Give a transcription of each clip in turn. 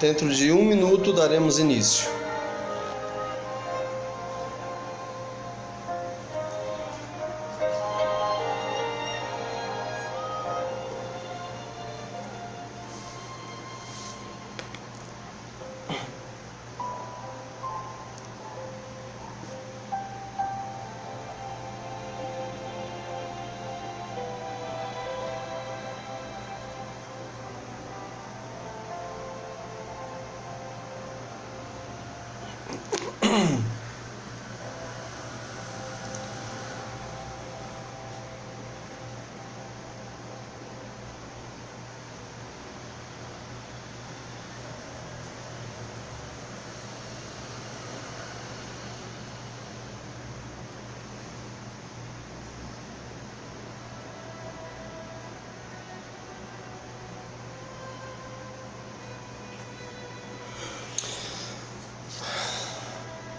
Dentro de 1 minuto daremos início.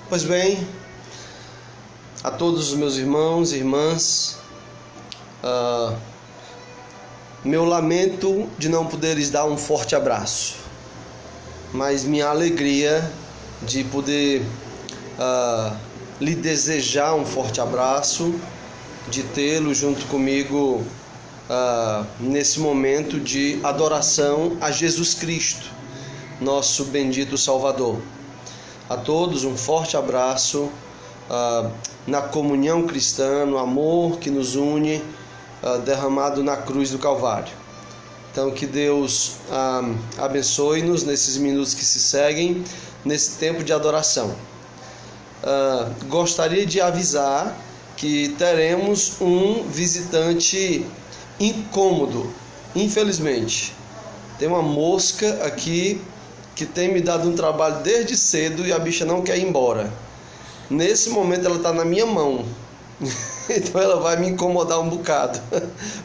Pois bem, a todos os meus irmãos e irmãs, meu lamento de não poderes dar um forte abraço, mas minha alegria de poder lhe desejar um forte abraço, de tê-lo junto comigo nesse momento de adoração a Jesus Cristo, nosso bendito Salvador. A todos um forte abraço na comunhão cristã, no amor que nos une, derramado na cruz do Calvário. Então que Deus abençoe-nos nesses minutos que se seguem, nesse tempo de adoração. Gostaria de avisar que teremos um visitante incômodo, infelizmente. Tem uma mosca aqui que tem me dado um trabalho desde cedo e a bicha não quer ir embora. Nesse momento ela está na minha mão, então ela vai me incomodar um bocado.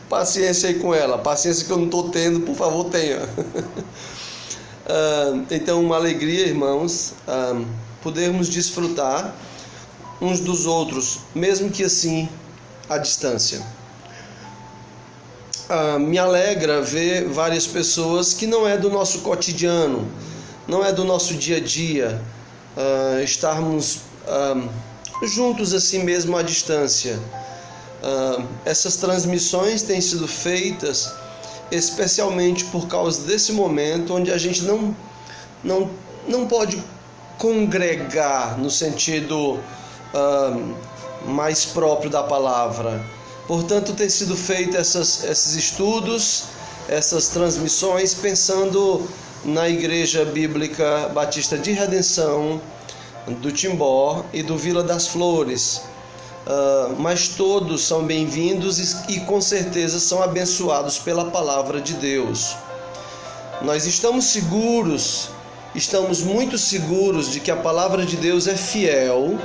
Paciência aí com ela, paciência que eu não estou tendo, por favor tenha. Então uma alegria, irmãos, podermos desfrutar uns dos outros, mesmo que assim, à distância. Me alegra ver várias pessoas que não é do nosso cotidiano, não é do nosso dia a dia, estarmos juntos assim mesmo à distância. Essas transmissões têm sido feitas especialmente por causa desse momento onde a gente não pode congregar no sentido mais próprio da palavra. Portanto, tem sido feito esses estudos, essas transmissões, pensando na Igreja Bíblica Batista de Redenção do Timbó e do Vila das Flores. Mas todos são bem-vindos e com certeza são abençoados pela palavra de Deus. Nós estamos muito seguros de que a palavra de Deus é fiel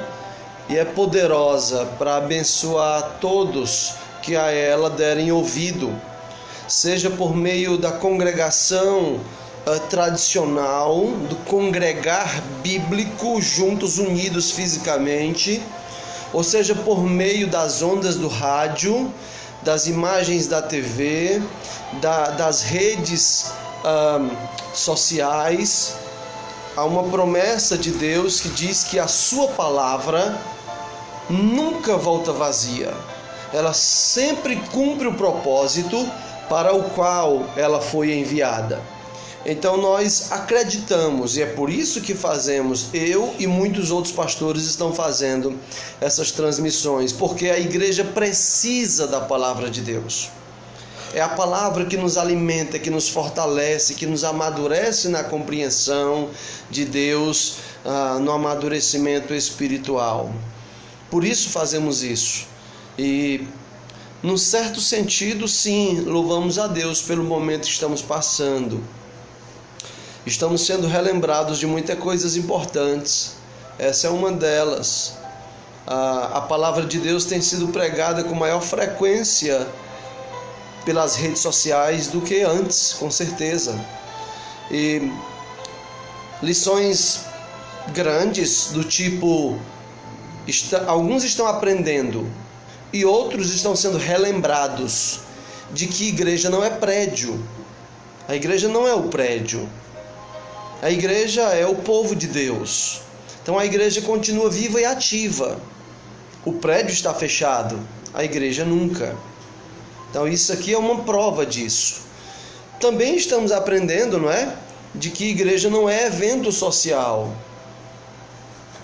e é poderosa para abençoar todos que a ela derem ouvido, seja por meio da congregação tradicional, do congregar bíblico juntos, unidos fisicamente, ou seja por meio das ondas do rádio, das imagens da TV, das redes sociais. Há uma promessa de Deus que diz que a sua palavra nunca volta vazia. Ela sempre cumpre o propósito para o qual ela foi enviada. Então nós acreditamos, e é por isso que fazemos, eu e muitos outros pastores estão fazendo essas transmissões, porque a igreja precisa da palavra de Deus. É a palavra que nos alimenta, que nos fortalece, que nos amadurece na compreensão de Deus, no amadurecimento espiritual. Por isso fazemos isso. E Num certo sentido, sim, louvamos a Deus pelo momento que estamos passando. Estamos sendo relembrados de muitas coisas importantes. Essa é uma delas. A palavra de Deus tem sido pregada com maior frequência pelas redes sociais do que antes, com certeza. E lições grandes do tipo, alguns estão aprendendo e outros estão sendo relembrados de que igreja não é prédio. A igreja não é o prédio. A igreja é o povo de Deus. Então a igreja continua viva e ativa. O prédio está fechado, a igreja nunca. Então isso aqui é uma prova disso. Também estamos aprendendo, não é? De que igreja não é evento social.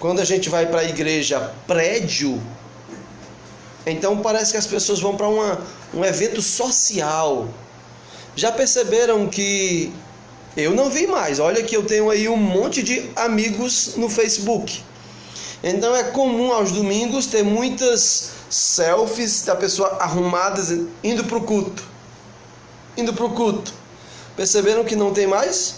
Quando a gente vai para a igreja prédio, então parece que as pessoas vão para um evento social. Já perceberam que eu não vi mais? Olha que eu tenho aí um monte de amigos no Facebook. Então é comum aos domingos ter muitas selfies da pessoa arrumadas indo para o culto. Indo para o culto. Perceberam que não tem mais?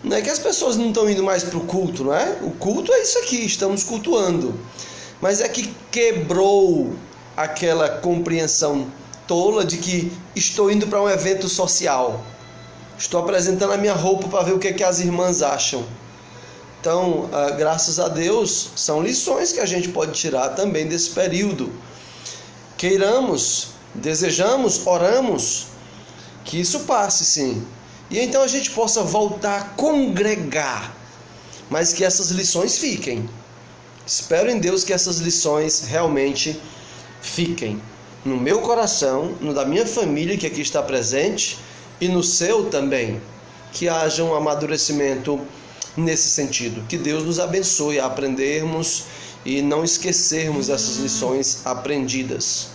Não é que as pessoas não estão indo mais para o culto, não é? O culto é isso aqui, estamos cultuando. Mas é que quebrou aquela compreensão tola de que estou indo para um evento social. Estou apresentando a minha roupa para ver o que as irmãs acham. Então, graças a Deus, são lições que a gente pode tirar também desse período. Queiramos, desejamos, oramos, que isso passe sim. E então a gente possa voltar a congregar, mas que essas lições fiquem. Espero em Deus que essas lições realmente fiquem no meu coração, no da minha família que aqui está presente e no seu também. Que haja um amadurecimento nesse sentido. Que Deus nos abençoe a aprendermos e não esquecermos essas lições aprendidas.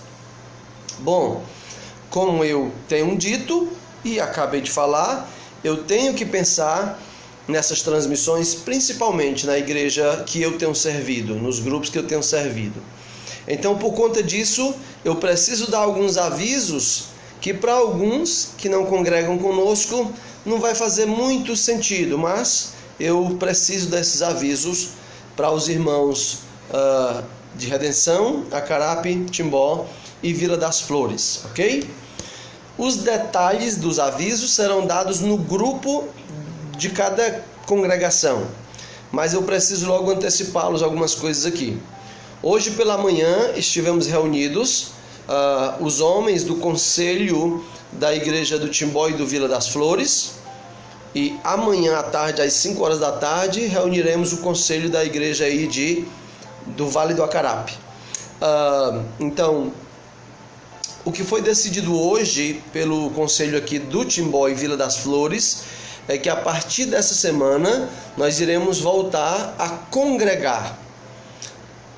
Bom, como eu tenho dito e acabei de falar, eu tenho que pensar nessas transmissões, principalmente na igreja que eu tenho servido, nos grupos que eu tenho servido. Então, por conta disso, eu preciso dar alguns avisos que para alguns que não congregam conosco não vai fazer muito sentido, mas eu preciso desses avisos para os irmãos de Redenção, Acarape, Timbó e Vila das Flores, ok? Os detalhes dos avisos serão dados no grupo de cada congregação, mas eu preciso logo antecipá-los algumas coisas aqui. Hoje pela manhã estivemos reunidos, os homens do conselho da igreja do Timbó e do Vila das Flores, e amanhã à tarde, às 5 horas da tarde, reuniremos o conselho da igreja aí do Vale do Acarape. Então, o que foi decidido hoje pelo conselho aqui do Timbó e Vila das Flores é que a partir dessa semana nós iremos voltar a congregar.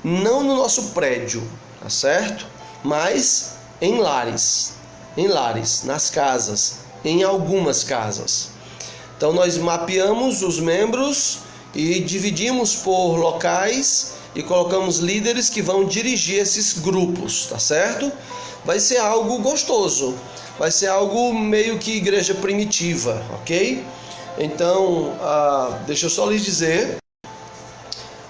Não no nosso prédio, tá certo? Mas em lares, nas casas, em algumas casas. Então nós mapeamos os membros e dividimos por locais e colocamos líderes que vão dirigir esses grupos, tá certo? Vai ser algo gostoso, vai ser algo meio que igreja primitiva, ok? Então, deixa eu só lhes dizer,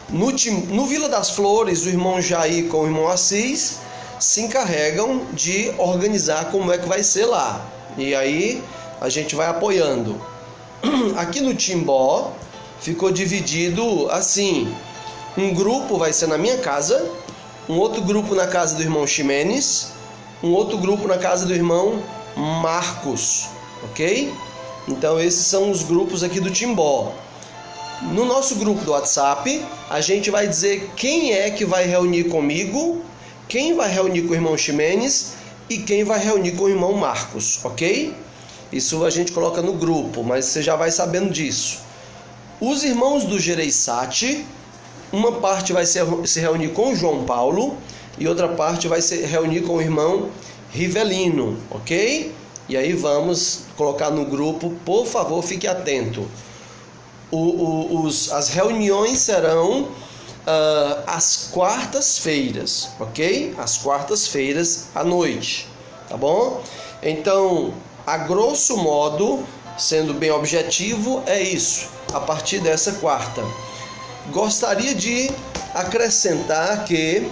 no Vila das Flores, o irmão Jair com o irmão Assis se encarregam de organizar como é que vai ser lá, e aí a gente vai apoiando. Aqui no Timbó ficou dividido assim, um grupo vai ser na minha casa, um outro grupo na casa do irmão Ximenes, um outro grupo na casa do irmão Marcos, ok? Então esses são os grupos aqui do Timbó. No nosso grupo do WhatsApp, a gente vai dizer quem é que vai reunir comigo, quem vai reunir com o irmão Ximenes e quem vai reunir com o irmão Marcos, ok? Isso a gente coloca no grupo, mas você já vai sabendo disso. Os irmãos do Gereissati, uma parte vai se reunir com o João Paulo e outra parte vai se reunir com o irmão Rivelino, ok? E aí vamos colocar no grupo, por favor, fique atento. As reuniões serão às quartas-feiras, ok? Às quartas-feiras à noite, tá bom? Então, a grosso modo, sendo bem objetivo, é isso, a partir dessa quarta. Gostaria de acrescentar que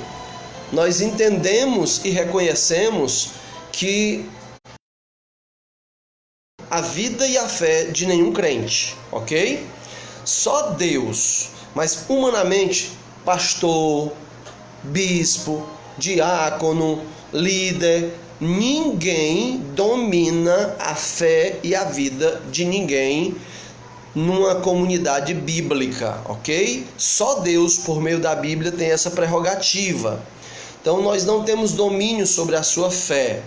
nós entendemos e reconhecemos que a vida e a fé de nenhum crente, ok? Só Deus, mas humanamente, pastor, bispo, diácono, líder, ninguém domina a fé e a vida de ninguém numa comunidade bíblica, ok? Só Deus, por meio da Bíblia, tem essa prerrogativa. Então nós não temos domínio sobre a sua fé.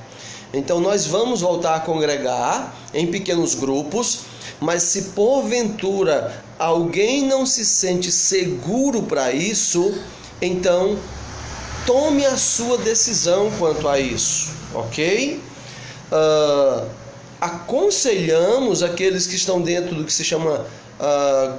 Então nós vamos voltar a congregar em pequenos grupos, mas se porventura alguém não se sente seguro para isso, então tome a sua decisão quanto a isso, ok? Aconselhamos aqueles que estão dentro do que se chama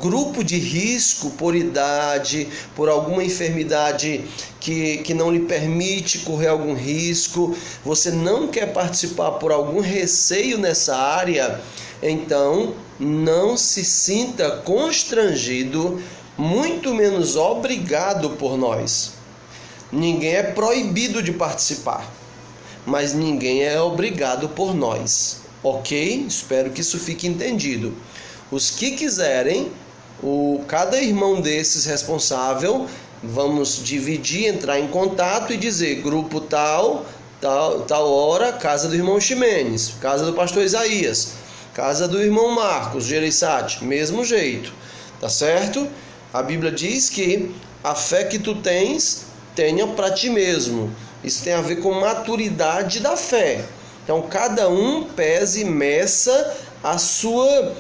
grupo de risco por idade, por alguma enfermidade que não lhe permite correr algum risco, você não quer participar por algum receio nessa área, então não se sinta constrangido, muito menos obrigado por nós. Ninguém é proibido de participar, mas ninguém é obrigado por nós, ok? Espero que isso fique entendido. Os que quiserem, cada irmão desses responsável, vamos dividir, entrar em contato e dizer grupo tal hora, casa do irmão Ximenes, casa do pastor Isaías, casa do irmão Marcos, Gereissati, mesmo jeito, tá certo? A Bíblia diz que a fé que tu tens, tenha para ti mesmo. Isso tem a ver com maturidade da fé. Então cada um pese e meça a sua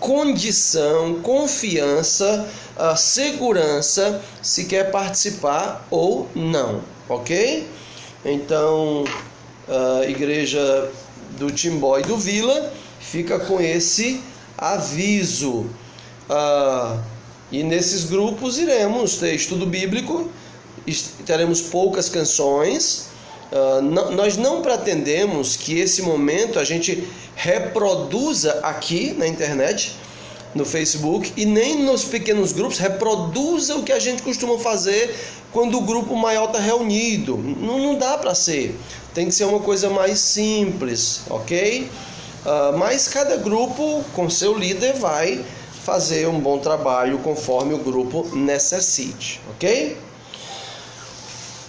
condição, confiança, segurança, se quer participar ou não, ok? Então, a igreja do Timbó e do Vila fica com esse aviso. E nesses grupos iremos ter estudo bíblico, teremos poucas canções. Nós não pretendemos que esse momento a gente reproduza aqui na internet, no Facebook, e nem nos pequenos grupos reproduza o que a gente costuma fazer quando o grupo maior está reunido. Não dá para ser, tem que ser uma coisa mais simples, ok? Mas cada grupo com seu líder vai fazer um bom trabalho conforme o grupo necessite, ok?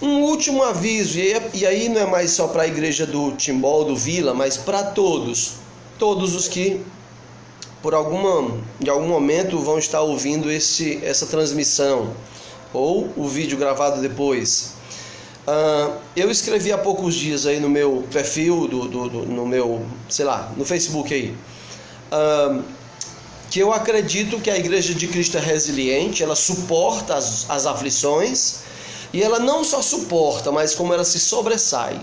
Um último aviso, e aí não é mais só para a igreja do Timbó, do Vila, mas para todos os que de algum momento vão estar ouvindo essa transmissão ou o vídeo gravado depois. Eu escrevi há poucos dias aí no meu perfil, no meu, no Facebook aí, que eu acredito que a Igreja de Cristo é resiliente, ela suporta as aflições, e ela não só suporta, mas como ela se sobressai.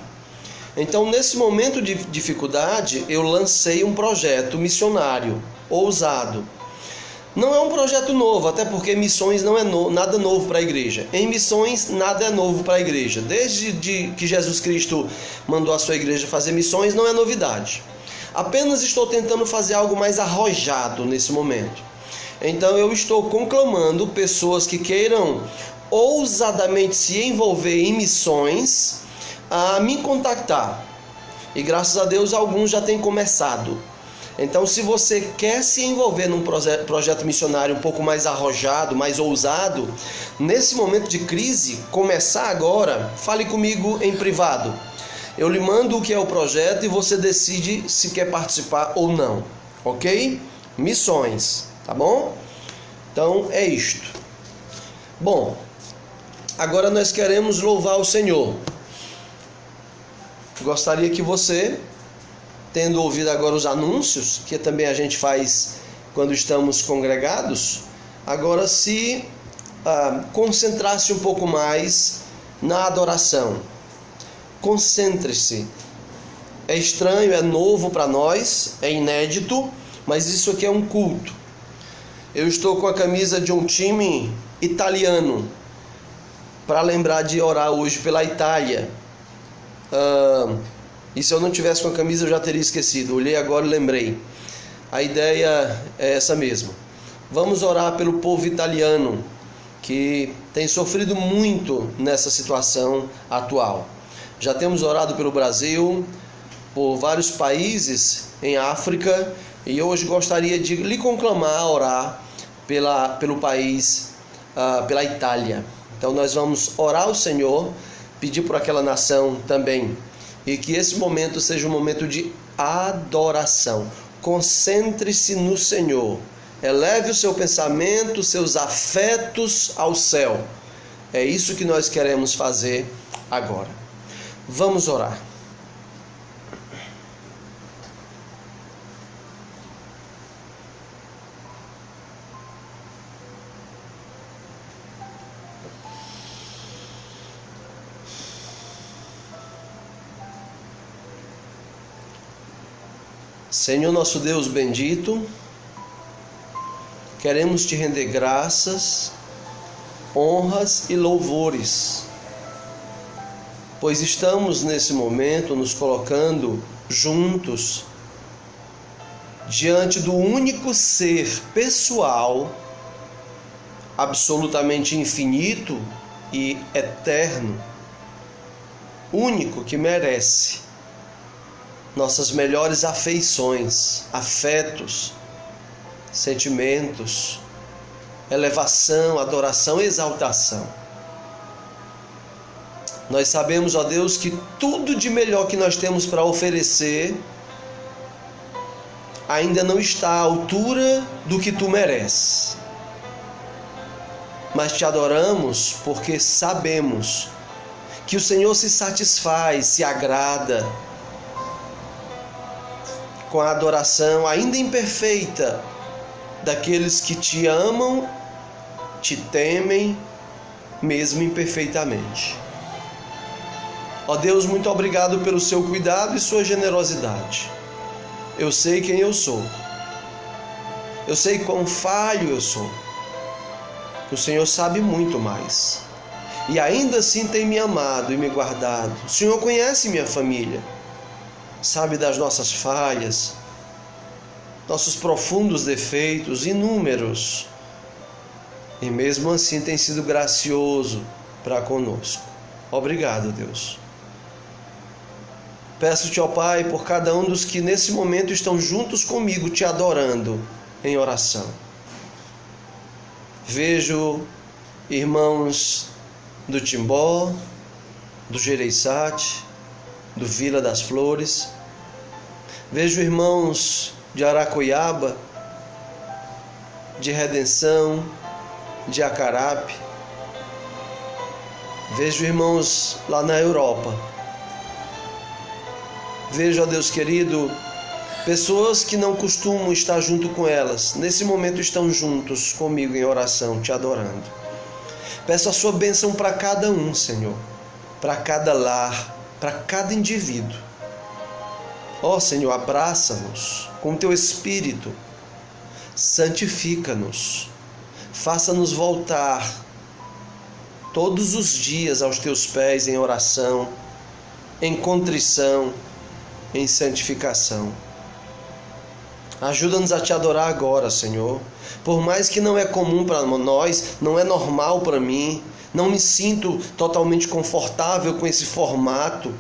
Então, nesse momento de dificuldade, eu lancei um projeto missionário, ousado. Não é um projeto novo, até porque missões não é nada novo para a igreja. Em missões, nada é novo para a igreja. Desde que Jesus Cristo mandou a sua igreja fazer missões, não é novidade. Apenas estou tentando fazer algo mais arrojado nesse momento. Então, eu estou conclamando pessoas que queiram ousadamente se envolver em missões a me contactar, e graças a Deus alguns já têm começado. Então, se você quer se envolver num projeto missionário um pouco mais arrojado, mais ousado, nesse momento de crise, começar agora, fale comigo em privado. Eu lhe mando o que é o projeto e você decide se quer participar ou não, ok? Missões, tá bom? Então é isto. Bom, agora nós queremos louvar o Senhor. Gostaria que você, tendo ouvido agora os anúncios, que também a gente faz quando estamos congregados, agora se concentrasse um pouco mais na adoração. Concentre-se. É estranho, é novo para nós, é inédito, mas isso aqui é um culto. Eu estou com a camisa de um time italiano, para lembrar de orar hoje pela Itália. E se eu não tivesse com a camisa eu já teria esquecido. Olhei agora e lembrei. A ideia é essa mesmo. Vamos orar pelo povo italiano, que tem sofrido muito nessa situação atual. Já temos orado pelo Brasil, por vários países em África, e hoje gostaria de lhe conclamar a orar pelo país, pela Itália. Então nós vamos orar ao Senhor, pedir por aquela nação também, e que esse momento seja um momento de adoração. Concentre-se no Senhor, eleve o seu pensamento, seus afetos ao céu. É isso que nós queremos fazer agora. Vamos orar. Senhor nosso Deus bendito, queremos te render graças, honras e louvores, pois estamos nesse momento nos colocando juntos diante do único ser pessoal, absolutamente infinito e eterno, único que merece nossas melhores afeições, afetos, sentimentos, elevação, adoração, exaltação. Nós sabemos, ó Deus, que tudo de melhor que nós temos para oferecer ainda não está à altura do que tu mereces. Mas te adoramos porque sabemos que o Senhor se satisfaz, se agrada com a adoração ainda imperfeita daqueles que te amam, te temem, mesmo imperfeitamente. Ó Deus, muito obrigado pelo seu cuidado e sua generosidade. Eu sei quem eu sou. Eu sei quão falho eu sou. O Senhor sabe muito mais. E ainda assim tem me amado e me guardado. O Senhor conhece minha família. Sabe das nossas falhas, nossos profundos defeitos, inúmeros. E mesmo assim tem sido gracioso para conosco. Obrigado, Deus. Peço-te, ó Pai, por cada um dos que nesse momento estão juntos comigo, te adorando em oração. Vejo irmãos do Timbó, do Gereissati, do Vila das Flores. Vejo irmãos de Aracoiaba, de Redenção, de Acarape. Vejo irmãos lá na Europa. Vejo, ó Deus querido, pessoas que não costumam estar junto com elas, nesse momento estão juntos comigo em oração, te adorando. Peço a sua bênção para cada um, Senhor, para cada lar, para cada indivíduo. Ó Senhor, abraça-nos com teu Espírito, santifica-nos, faça-nos voltar todos os dias aos teus pés em oração, em contrição, em santificação. Ajuda-nos a te adorar agora, Senhor. Por mais que não é comum para nós, não é normal para mim, não me sinto totalmente confortável com esse formato,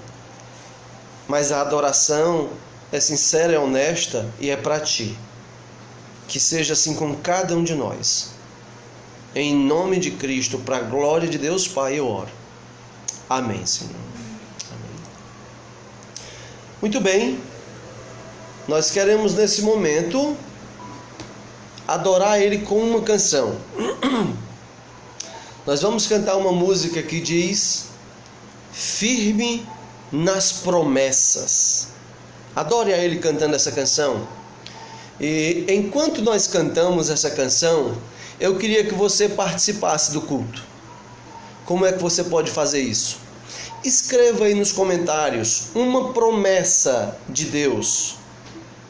mas a adoração é sincera, é honesta e é para ti. Que seja assim com cada um de nós. Em nome de Cristo, para a glória de Deus Pai, eu oro. Amém, Senhor. Amém. Muito bem. Nós queremos nesse momento adorar Ele com uma canção. Nós vamos cantar uma música que diz: firme nas promessas. Adore a Ele cantando essa canção. E enquanto nós cantamos essa canção, eu queria que você participasse do culto. Como é que você pode fazer isso? Escreva aí nos comentários uma promessa de Deus.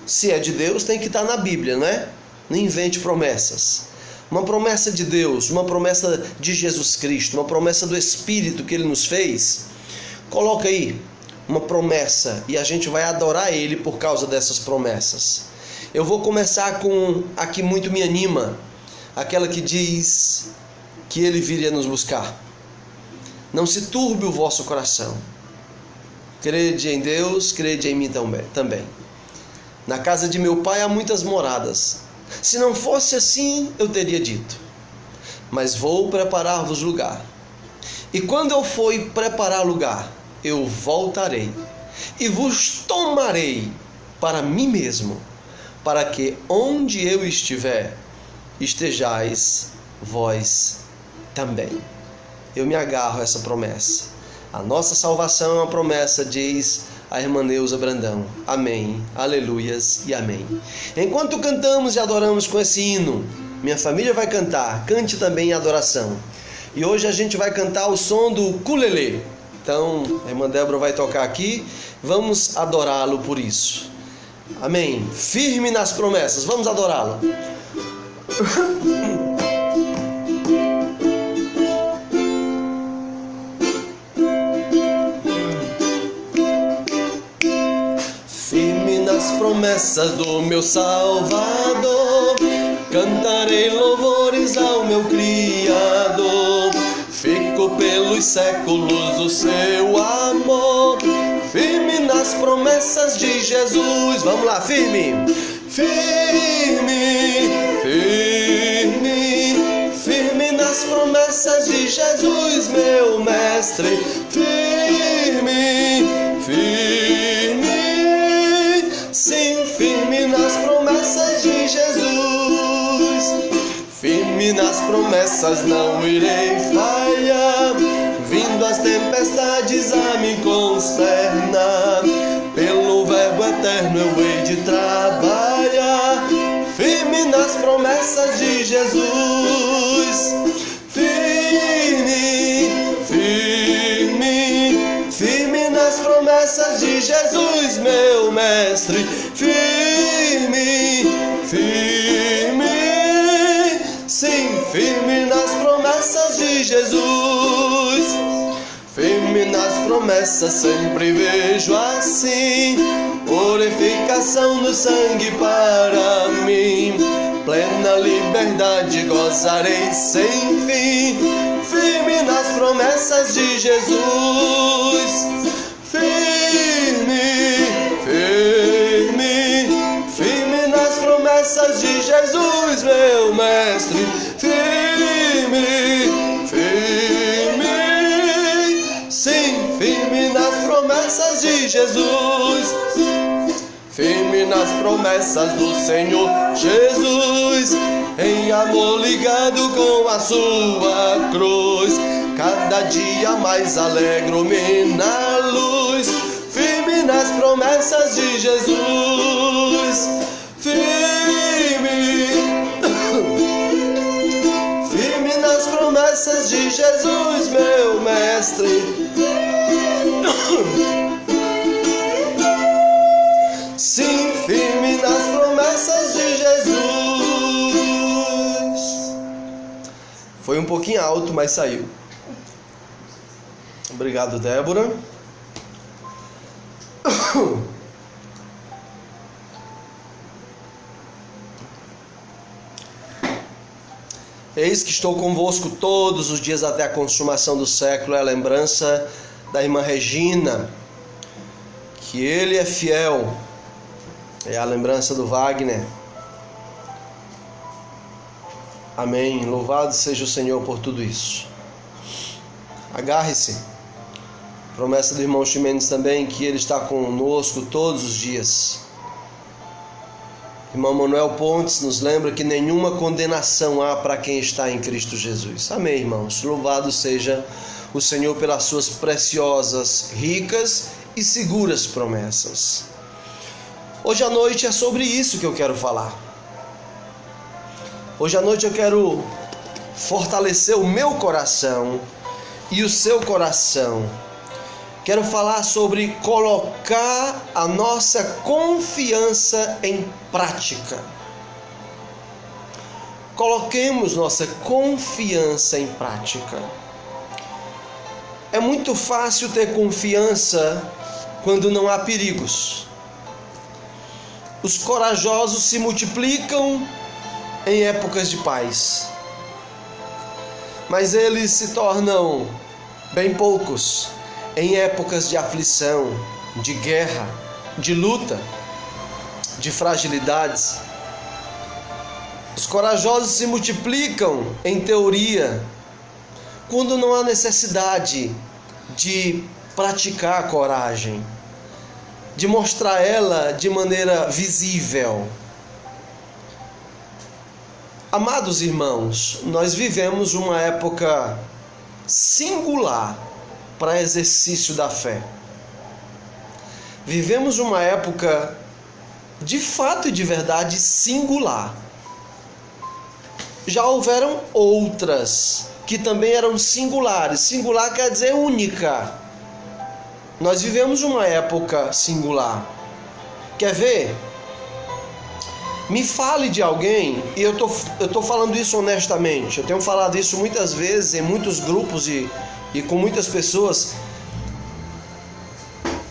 Se é de Deus, tem que estar na Bíblia, não é? Não invente promessas. uma promessa de Deus, uma promessa de Jesus Cristo, uma promessa do Espírito que Ele nos fez, coloca aí uma promessa e a gente vai adorar Ele por causa dessas promessas. Eu vou começar com a que muito me anima, aquela que diz que Ele viria nos buscar. Não se turbe o vosso coração. Crede em Deus, crede em mim também. Na casa de meu Pai há muitas moradas. Se não fosse assim, eu teria dito. Mas vou preparar-vos lugar. E quando eu for preparar lugar, eu voltarei e vos tomarei para mim mesmo, para que onde eu estiver, estejais vós também. Eu me agarro a essa promessa. A nossa salvação é uma promessa, diz a irmã Neuza Brandão. Amém, aleluias e amém. Enquanto cantamos e adoramos com esse hino, minha família vai cantar, cante também em adoração. E hoje a gente vai cantar o som do ukulele. Então, a irmã Débora vai tocar aqui, vamos adorá-lo por isso. Amém. Firme nas promessas, vamos adorá-lo. Firme nas promessas do meu Salvador, cantarei louvores ao meu Criador. Fico pelos séculos do seu amor, firme nas promessas de Jesus. Vamos lá, firme. Firme, firme, firme nas promessas de Jesus, meu mestre. Firme, firme, sim, firme nas promessas de Jesus. Firme nas promessas, não irei falhar. Vindo as tempestades a me consternar, pelo verbo eterno eu hei de trabalhar. Firme nas promessas de Jesus. Firme, firme, firme nas promessas de Jesus, meu mestre. Firme, firme, sim, firme nas promessas de Jesus. Firme nas promessas, sempre vejo assim, purificação do sangue para mim. Plena liberdade gozarei sem fim. Firme nas promessas de Jesus. Firme, firme, firme nas promessas de Jesus, meu mestre. Firme, firme, sim, firme nas promessas de Jesus. Firme nas promessas do Senhor Jesus, em amor ligado com a sua cruz. Cada dia mais alegro-me na luz. Firme nas promessas de Jesus. Firme, firme nas promessas de Jesus, meu mestre. Sim, firme nas promessas de Jesus. Foi um pouquinho alto, mas saiu. Obrigado, Débora. Eis que estou convosco todos os dias até a consumação do século. É a lembrança da irmã Regina, que Ele é fiel. É a lembrança do Wagner. Amém. Louvado seja o Senhor por tudo isso. Agarre-se. Promessa do irmão Ximenes também, que ele está conosco todos os dias. Irmão Manuel Pontes nos lembra que nenhuma condenação há para quem está em Cristo Jesus. Amém, irmãos. Louvado seja o Senhor pelas suas preciosas, ricas e seguras promessas. Hoje à noite é sobre isso que eu quero falar. Hoje à noite eu quero fortalecer o meu coração e o seu coração. Quero falar sobre colocar a nossa confiança em prática. coloquemos nossa confiança em prática. É muito fácil ter confiança quando não há perigos. Os corajosos se multiplicam em épocas de paz, mas eles se tornam bem poucos em épocas de aflição, de guerra, de luta, de fragilidades. Os corajosos se multiplicam em teoria quando não há necessidade de praticar a coragem, de mostrar ela de maneira visível. Amados irmãos, nós vivemos uma época singular para exercício da fé. Vivemos uma época de fato e de verdade singular. Já houveram outras que também eram singulares. Singular quer dizer única. Nós vivemos uma época singular. Quer ver? Me fale de alguém, e eu tô falando isso honestamente. Eu tenho falado isso muitas vezes em muitos grupos e com muitas pessoas.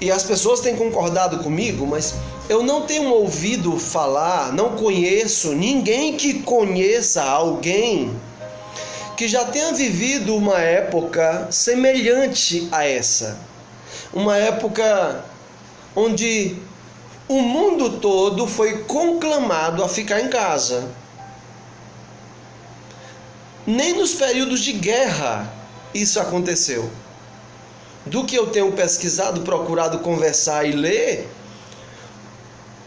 E as pessoas têm concordado comigo, mas eu não tenho ouvido falar, não conheço ninguém que conheça alguém que já tenha vivido uma época semelhante a essa. Uma época onde o mundo todo foi conclamado a ficar em casa. Nem nos períodos de guerra isso aconteceu. Do que eu tenho pesquisado, procurado conversar e ler,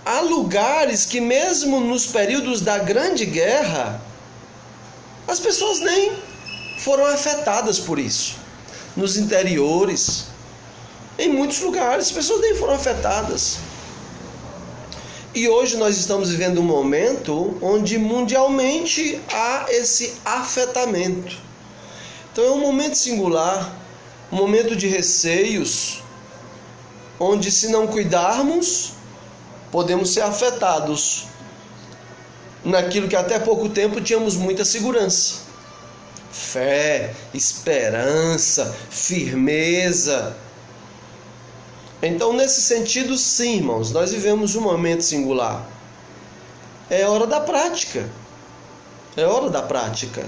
há lugares que mesmo nos períodos da Grande Guerra, as pessoas nem foram afetadas por isso. Nos interiores, em muitos lugares, as pessoas nem foram afetadas. E hoje nós estamos vivendo um momento onde mundialmente há esse afetamento. Então é um momento singular, um momento de receios, onde se não cuidarmos, podemos ser afetados naquilo que até pouco tempo tínhamos muita segurança. Fé, esperança, firmeza. Então, nesse sentido, sim, irmãos, nós vivemos um momento singular. É hora da prática. É hora da prática.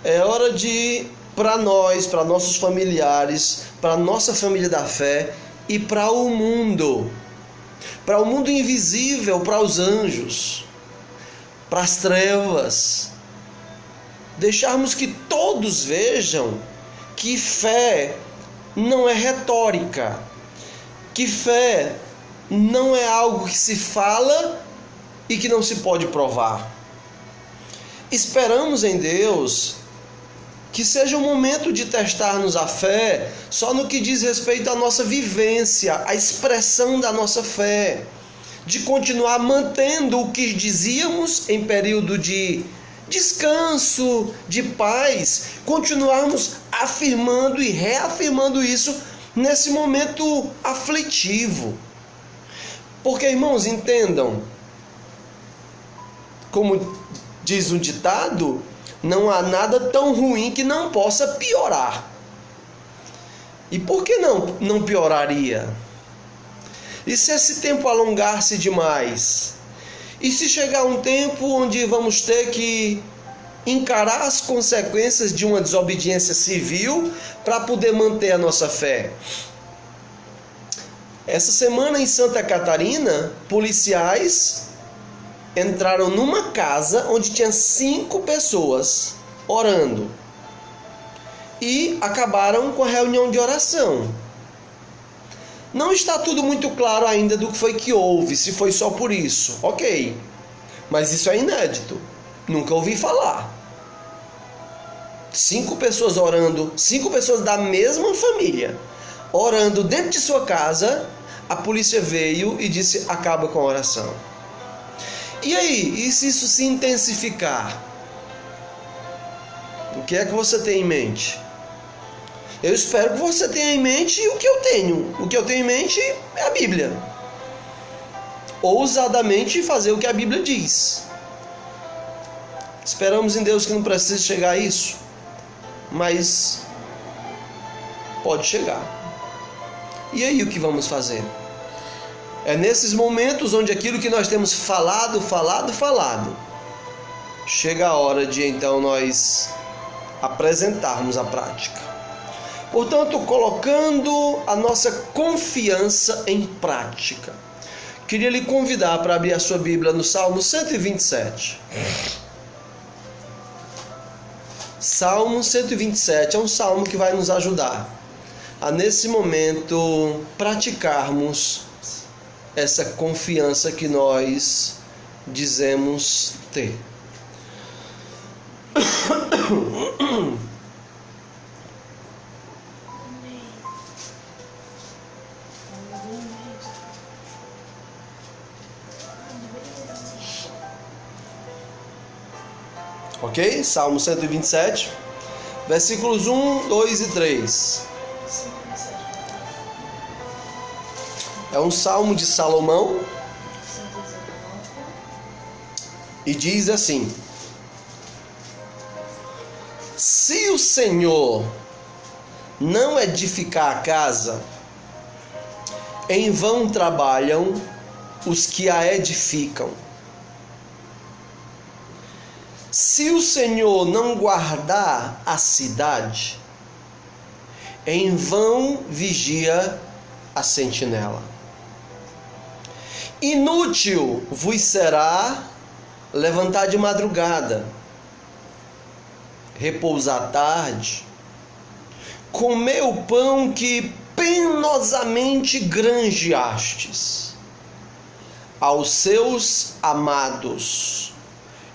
É hora de, para nós, para nossos familiares, para nossa família da fé e para o mundo invisível, para os anjos, para as trevas, deixarmos que todos vejam que fé não é retórica, que fé não é algo que se fala e que não se pode provar. Esperamos em Deus que seja um momento de testar-nos a fé só no que diz respeito à nossa vivência, à expressão da nossa fé, de continuar mantendo o que dizíamos em período de descanso, de paz, continuarmos afirmando e reafirmando isso nesse momento aflitivo. Porque, irmãos, entendam, como diz um ditado, não há nada tão ruim que não possa piorar. E por que não pioraria? E se esse tempo alongar-se demais? E se chegar um tempo onde vamos ter que encarar as consequências de uma desobediência civil para poder manter a nossa fé? Essa semana em Santa Catarina, policiais entraram numa casa onde tinha 5 pessoas orando e acabaram com a reunião de oração. Não está tudo muito claro ainda do que foi que houve, se foi só por isso. Ok, mas isso é inédito, nunca ouvi falar. 5 pessoas orando, 5 pessoas da mesma família, orando dentro de sua casa, a polícia veio e disse: acaba com a oração. E aí, e se isso se intensificar? O que é que você tem em mente? Eu espero que você tenha em mente o que eu tenho. O que eu tenho em mente é a Bíblia. Ousadamente fazer o que a Bíblia diz. Esperamos em Deus que não precise chegar a isso, mas pode chegar. E aí o que vamos fazer? É nesses momentos onde aquilo que nós temos falado, chega a hora de então nós apresentarmos a prática. Portanto, colocando a nossa confiança em prática. Queria lhe convidar para abrir a sua Bíblia no Salmo 127. Salmo 127 é um salmo que vai nos ajudar a, nesse momento, praticarmos essa confiança que nós dizemos ter. Ok? Salmo 127, versículos 1, 2 e 3. É um salmo de Salomão e diz assim: se o Senhor não edificar a casa, em vão trabalham os que a edificam. Se o Senhor não guardar a cidade, em vão vigia a sentinela. Inútil vos será levantar de madrugada, repousar à tarde, comer o pão que penosamente granjeastes. Aos seus amados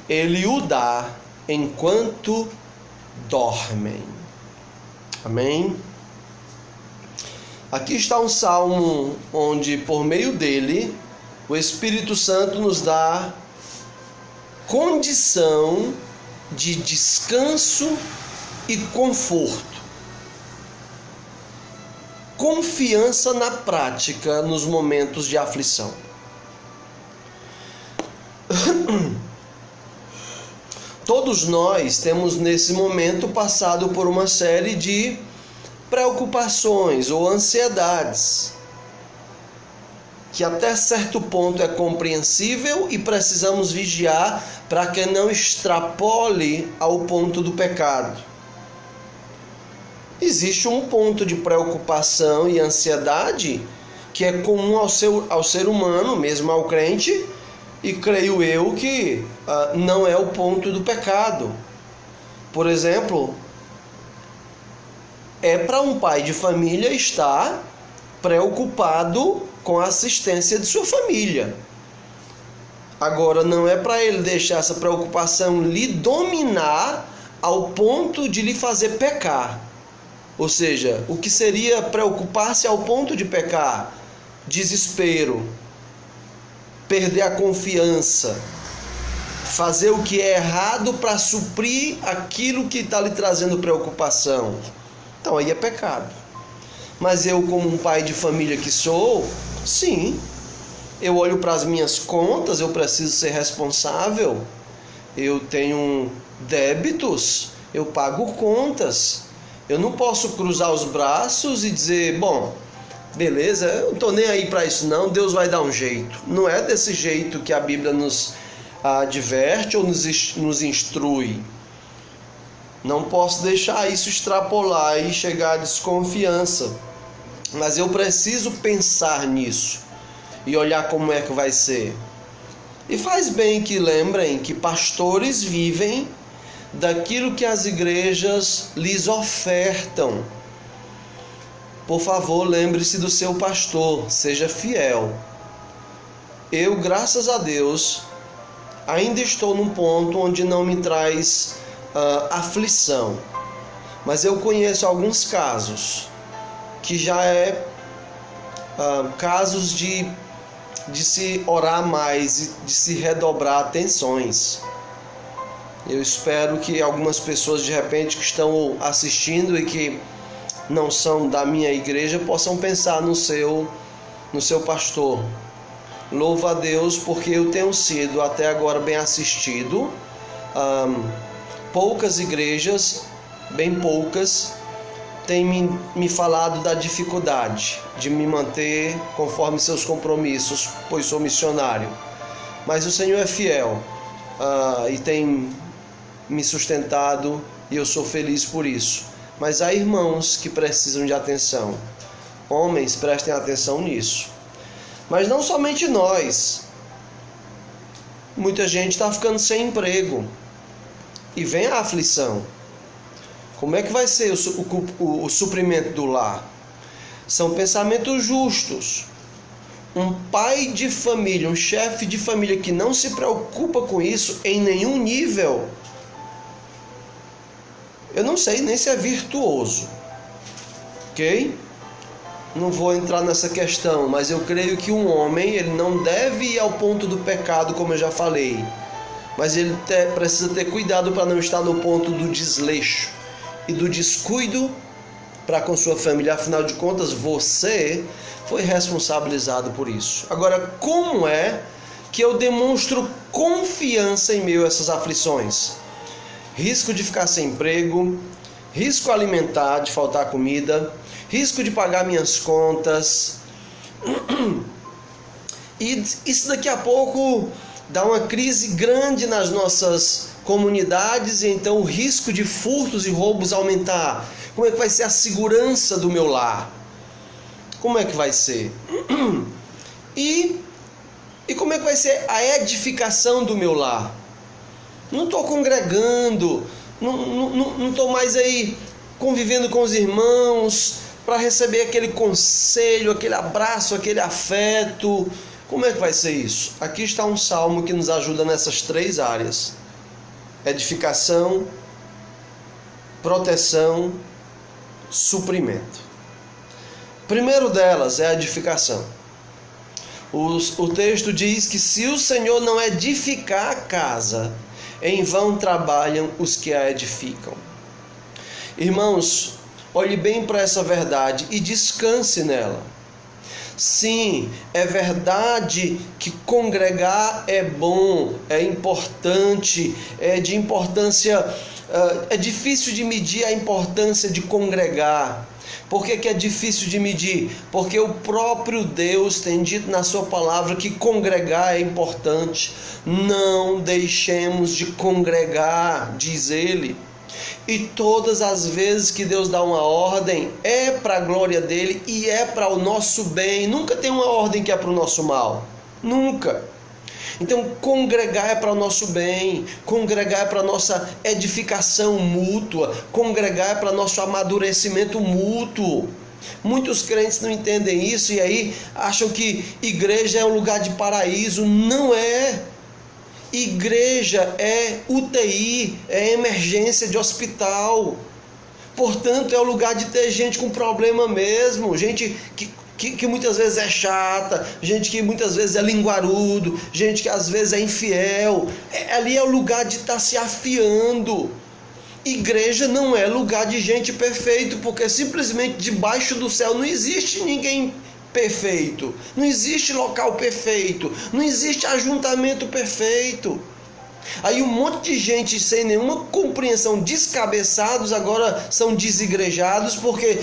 Ele o dá enquanto dormem. Amém? Aqui está um salmo onde, por meio dele, o Espírito Santo nos dá condição de descanso e conforto. Confiança na prática nos momentos de aflição. Todos nós temos nesse momento passado por uma série de preocupações ou ansiedades, que até certo ponto é compreensível e precisamos vigiar para que não extrapole ao ponto do pecado. Existe um ponto de preocupação e ansiedade que é comum ao ser humano, mesmo ao crente, e creio eu que não é o ponto do pecado. Por exemplo, é para um pai de família estar preocupado com a assistência de sua família. Agora, não é para ele deixar essa preocupação lhe dominar ao ponto de lhe fazer pecar. Ou seja, o que seria preocupar-se ao ponto de pecar? Desespero, perder a confiança, fazer o que é errado para suprir aquilo que está lhe trazendo preocupação. Então aí é pecado. Mas eu, como um pai de família que sou, sim, eu olho para as minhas contas, eu preciso ser responsável, eu tenho débitos, eu pago contas. Eu não posso cruzar os braços e dizer, bom, beleza, eu não estou nem aí para isso não, Deus vai dar um jeito. Não é desse jeito que a Bíblia nos adverte ou nos instrui. Não posso deixar isso extrapolar e chegar à desconfiança. Mas eu preciso pensar nisso e olhar como é que vai ser. E faz bem que lembrem que pastores vivem daquilo que as igrejas lhes ofertam. Por favor, lembre-se do seu pastor, seja fiel. Eu, graças a Deus, ainda estou num ponto onde não me traz aflição. Mas eu conheço alguns casos que já é casos de se orar mais, de se redobrar atenções. Eu espero que algumas pessoas de repente que estão assistindo e que não são da minha igreja possam pensar no seu pastor. Louvo a Deus porque eu tenho sido até agora bem assistido poucas igrejas, bem poucas, têm me falado da dificuldade de me manter conforme seus compromissos, pois sou missionário. Mas o Senhor é fiel e tem me sustentado e eu sou feliz por isso. Mas há irmãos que precisam de atenção. Homens, prestem atenção nisso. Mas não somente nós. Muita gente está ficando sem emprego. E vem a aflição. Como é que vai ser o suprimento do lar? São pensamentos justos. Um pai de família, um chefe de família que não se preocupa com isso em nenhum nível, eu não sei nem se é virtuoso. Ok? Não vou entrar nessa questão, mas eu creio que um homem, ele não deve ir ao ponto do pecado, como eu já falei. Mas ele precisa ter cuidado para não estar no ponto do desleixo e do descuido para com sua família. Afinal de contas, você foi responsabilizado por isso. Agora, como é que eu demonstro confiança em meio a essas aflições? Risco de ficar sem emprego, risco alimentar, de faltar comida, risco de pagar minhas contas. E isso daqui a pouco dá uma crise grande nas nossas comunidades, e então o risco de furtos e roubos aumentar. Como é que vai ser a segurança do meu lar? Como é que vai ser? E como é que vai ser a edificação do meu lar? Não estou congregando, não estou mais aí convivendo com os irmãos para receber aquele conselho, aquele abraço, aquele afeto. Como é que vai ser isso? Aqui está um salmo que nos ajuda nessas 3 áreas: edificação, proteção, suprimento. Primeiro delas é a edificação. O texto diz que se o Senhor não edificar a casa, em vão trabalham os que a edificam. Irmãos, olhe bem para essa verdade e descanse nela. Sim, é verdade que congregar é bom, é importante, é de importância, é difícil de medir a importância de congregar. Por que é difícil de medir? Porque o próprio Deus tem dito na sua palavra que congregar é importante. Não deixemos de congregar, diz ele. E todas as vezes que Deus dá uma ordem, é para a glória dele e é para o nosso bem. Nunca tem uma ordem que é para o nosso mal. Nunca. Então, congregar é para o nosso bem, congregar é para a nossa edificação mútua, congregar é para nosso amadurecimento mútuo. Muitos crentes não entendem isso e aí acham que igreja é um lugar de paraíso. Não é. Igreja é UTI, é emergência de hospital. Portanto, é o lugar de ter gente com problema mesmo, gente que muitas vezes é chata, gente que muitas vezes é linguarudo, gente que às vezes é infiel. Ali é o lugar de estar se afiando. Igreja não é lugar de gente perfeito, porque simplesmente debaixo do céu não existe ninguém perfeito, não existe local perfeito, não existe ajuntamento perfeito. Aí um monte de gente sem nenhuma compreensão, descabeçados, agora são desigrejados porque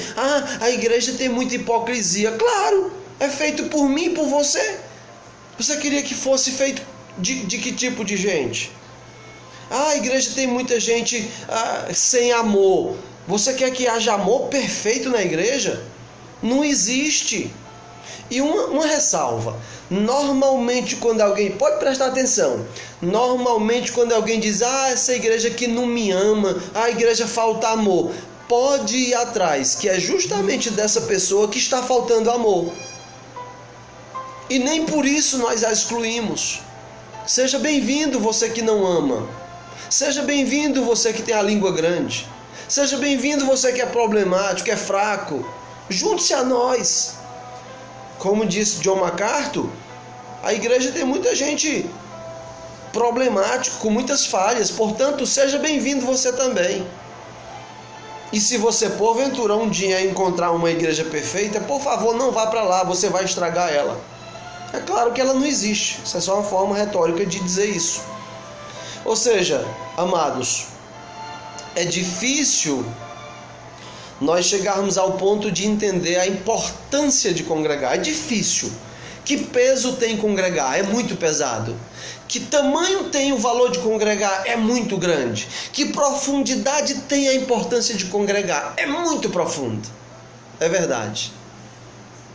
a igreja tem muita hipocrisia. Claro, é feito por mim e por você. Você queria que fosse feito de que tipo de gente? A igreja tem muita gente sem amor. Você quer que haja amor perfeito na igreja? Não existe. E uma ressalva: normalmente quando alguém, pode prestar atenção, normalmente quando alguém diz, essa igreja que não me ama, a igreja falta amor, pode ir atrás, que é justamente dessa pessoa que está faltando amor. E nem por isso nós a excluímos. Seja bem-vindo você que não ama. Seja bem-vindo você que tem a língua grande. Seja bem-vindo você que é problemático, é fraco. Junte-se a nós. Como disse John MacArthur, a igreja tem muita gente problemática, com muitas falhas. Portanto, seja bem-vindo você também. E se você porventura um dia encontrar uma igreja perfeita, por favor, não vá para lá, você vai estragar ela. É claro que ela não existe. Isso é só uma forma retórica de dizer isso. Ou seja, amados, é difícil nós chegarmos ao ponto de entender a importância de congregar. É difícil. Que peso tem congregar? É muito pesado. Que tamanho tem o valor de congregar? É muito grande. Que profundidade tem a importância de congregar? É muito profundo. É verdade.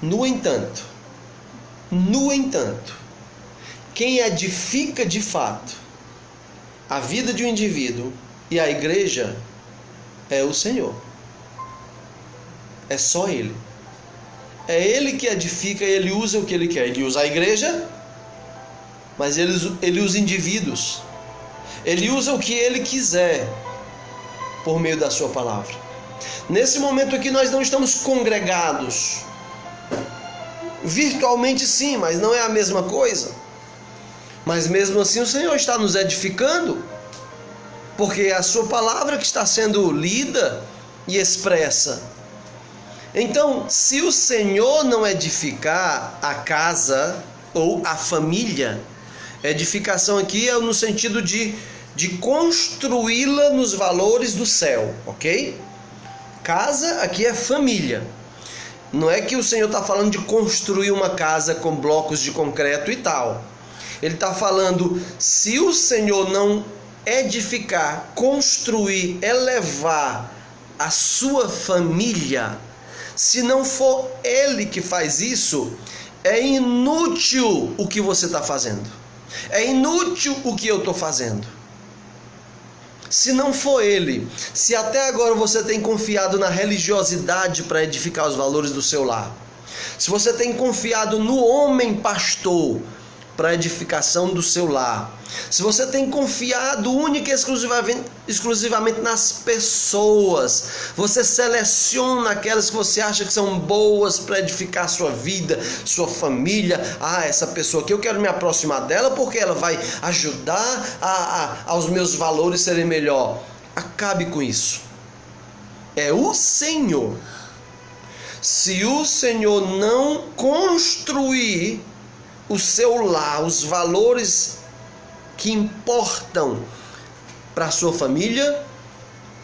No entanto, quem edifica de fato a vida de um indivíduo e a igreja é o Senhor. É só Ele. É Ele que edifica, Ele usa o que Ele quer. Ele usa a igreja, mas Ele usa indivíduos. Ele usa o que Ele quiser por meio da sua palavra. Nesse momento aqui nós não estamos congregados. Virtualmente sim, mas não é a mesma coisa. Mas mesmo assim o Senhor está nos edificando, porque é a sua palavra que está sendo lida e expressa. Então, se o Senhor não edificar a casa ou a família, edificação aqui é no sentido de construí-la nos valores do céu, ok? Casa aqui é família. Não é que o Senhor está falando de construir uma casa com blocos de concreto e tal. Ele está falando, se o Senhor não edificar, construir, elevar a sua família, se não for Ele que faz isso, é inútil o que você está fazendo. É inútil o que eu estou fazendo. Se não for Ele, se até agora você tem confiado na religiosidade para edificar os valores do seu lar, se você tem confiado no homem pastor para a edificação do seu lar, se você tem confiado única e exclusivamente nas pessoas, você seleciona aquelas que você acha que são boas para edificar sua vida, sua família. Essa pessoa aqui eu quero me aproximar dela porque ela vai ajudar aos meus valores serem melhor. Acabe com isso. É o Senhor. Se o Senhor não construir o seu lar, os valores que importam para a sua família,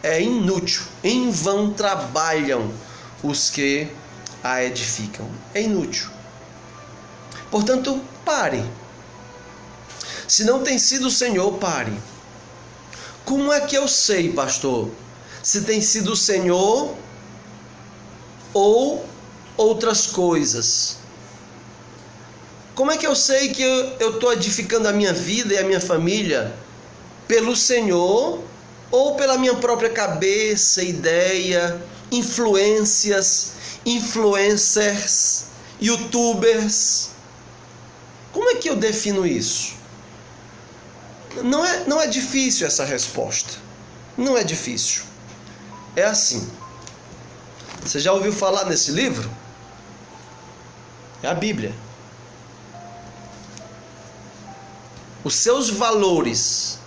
é inútil. Em vão trabalham os que a edificam. É inútil. Portanto, pare. Se não tem sido o Senhor, pare. Como é que eu sei, pastor, se tem sido o Senhor ou outras coisas? Como é que eu sei que eu estou edificando a minha vida e a minha família pelo Senhor ou pela minha própria cabeça, ideia, influências, influencers, youtubers? Como é que eu defino isso? Não é difícil essa resposta. Não é difícil. É assim. Você já ouviu falar nesse livro? É a Bíblia. Os seus valores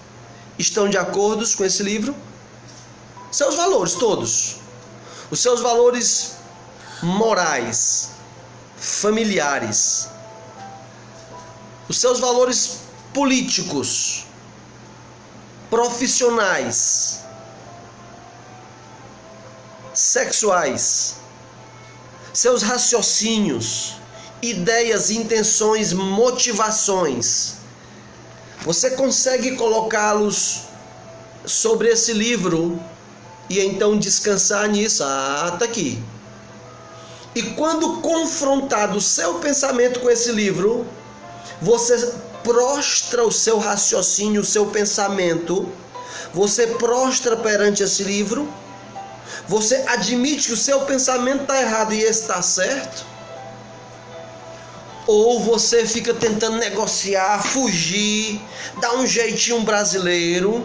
estão de acordo com esse livro? Seus valores todos. Os seus valores morais, familiares. Os seus valores políticos, profissionais, sexuais. Seus raciocínios, ideias, intenções, motivações. Você consegue colocá-los sobre esse livro e então descansar nisso. Tá aqui. E quando confrontado o seu pensamento com esse livro, você prostra o seu raciocínio, o seu pensamento, você prostra perante esse livro, você admite que o seu pensamento está errado e esse está certo? Ou você fica tentando negociar, fugir, dar um jeitinho brasileiro?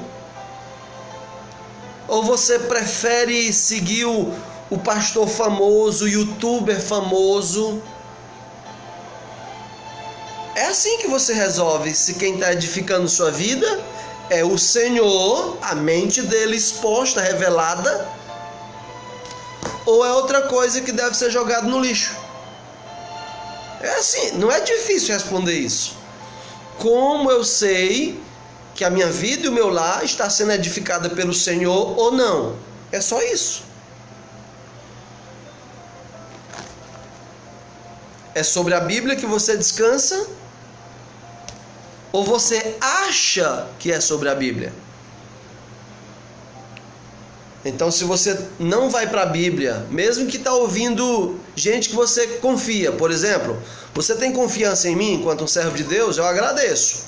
Ou você prefere seguir o pastor famoso, o youtuber famoso? É assim que você resolve se quem está edificando sua vida é o Senhor, a mente dele exposta, revelada, ou é outra coisa que deve ser jogado no lixo? É assim, não é difícil responder isso. Como eu sei que a minha vida e o meu lar está sendo edificada pelo Senhor ou não. É só isso. É sobre a Bíblia que você descansa? Ou você acha que é sobre a Bíblia? Então, se você não vai para a Bíblia, mesmo que está ouvindo gente que você confia, por exemplo, você tem confiança em mim enquanto um servo de Deus, eu agradeço.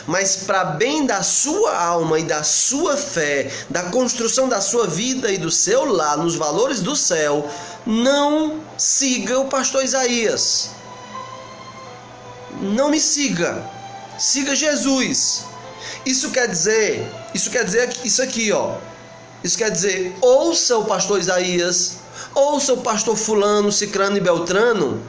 Mas para bem da sua alma e da sua fé, da construção da sua vida e do seu lar, nos valores do céu, não siga o pastor Isaías. Não me siga. Siga Jesus. Isso quer dizer isso aqui, ó. Isso quer dizer, ouça o pastor Isaías, ouça o pastor fulano, cicrano e beltrano,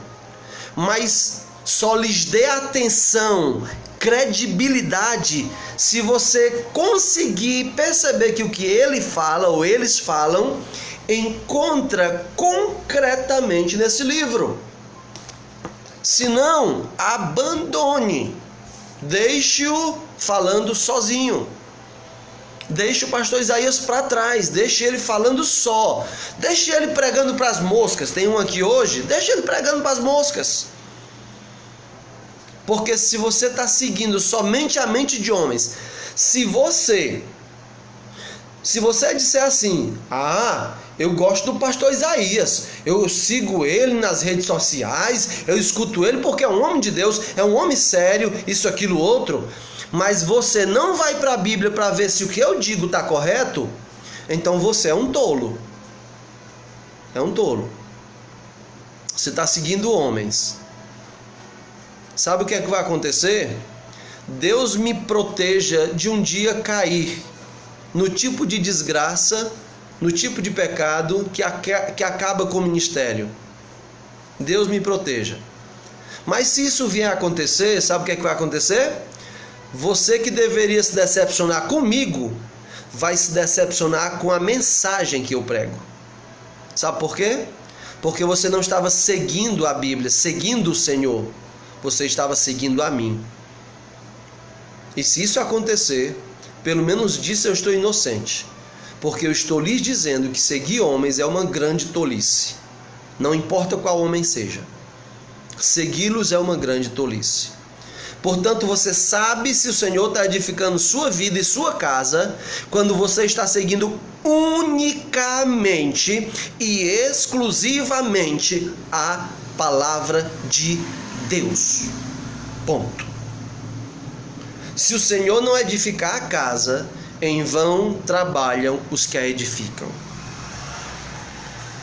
mas só lhes dê atenção, credibilidade, se você conseguir perceber que o que ele fala ou eles falam encontra concretamente nesse livro. Se não, abandone, deixe-o falando sozinho. Deixe o pastor Isaías para trás, deixe ele falando só, deixe ele pregando para as moscas. Tem um aqui hoje, deixe ele pregando para as moscas. Porque se você está seguindo somente a mente de homens, se você disser assim, eu gosto do pastor Isaías, eu sigo ele nas redes sociais, eu escuto ele porque é um homem de Deus, é um homem sério, isso, aquilo, outro, mas você não vai para a Bíblia para ver se o que eu digo está correto, então você é um tolo. É um tolo. Você está seguindo homens. Sabe o que é que vai acontecer? Deus me proteja de um dia cair no tipo de desgraça, no tipo de pecado que acaba com o ministério. Deus me proteja. Mas se isso vier a acontecer, sabe o que é que vai acontecer? Você que deveria se decepcionar comigo, vai se decepcionar com a mensagem que eu prego. Sabe por quê? Porque você não estava seguindo a Bíblia, seguindo o Senhor. Você estava seguindo a mim. E se isso acontecer, pelo menos disso eu estou inocente. Porque eu estou lhes dizendo que seguir homens é uma grande tolice. Não importa qual homem seja. Segui-los é uma grande tolice. Portanto, você sabe se o Senhor está edificando sua vida e sua casa quando você está seguindo unicamente e exclusivamente a palavra de Deus. Ponto. Se o Senhor não edificar a casa, em vão trabalham os que a edificam.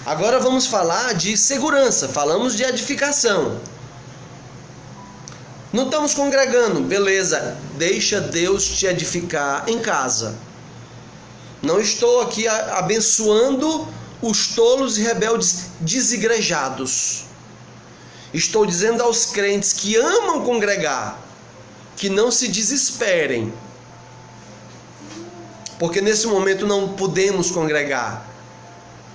Agora vamos falar de segurança, falamos de edificação. Não estamos congregando, beleza, deixa Deus te edificar em casa. Não estou aqui abençoando os tolos e rebeldes desigrejados. Estou dizendo aos crentes que amam congregar, que não se desesperem, porque nesse momento não podemos congregar.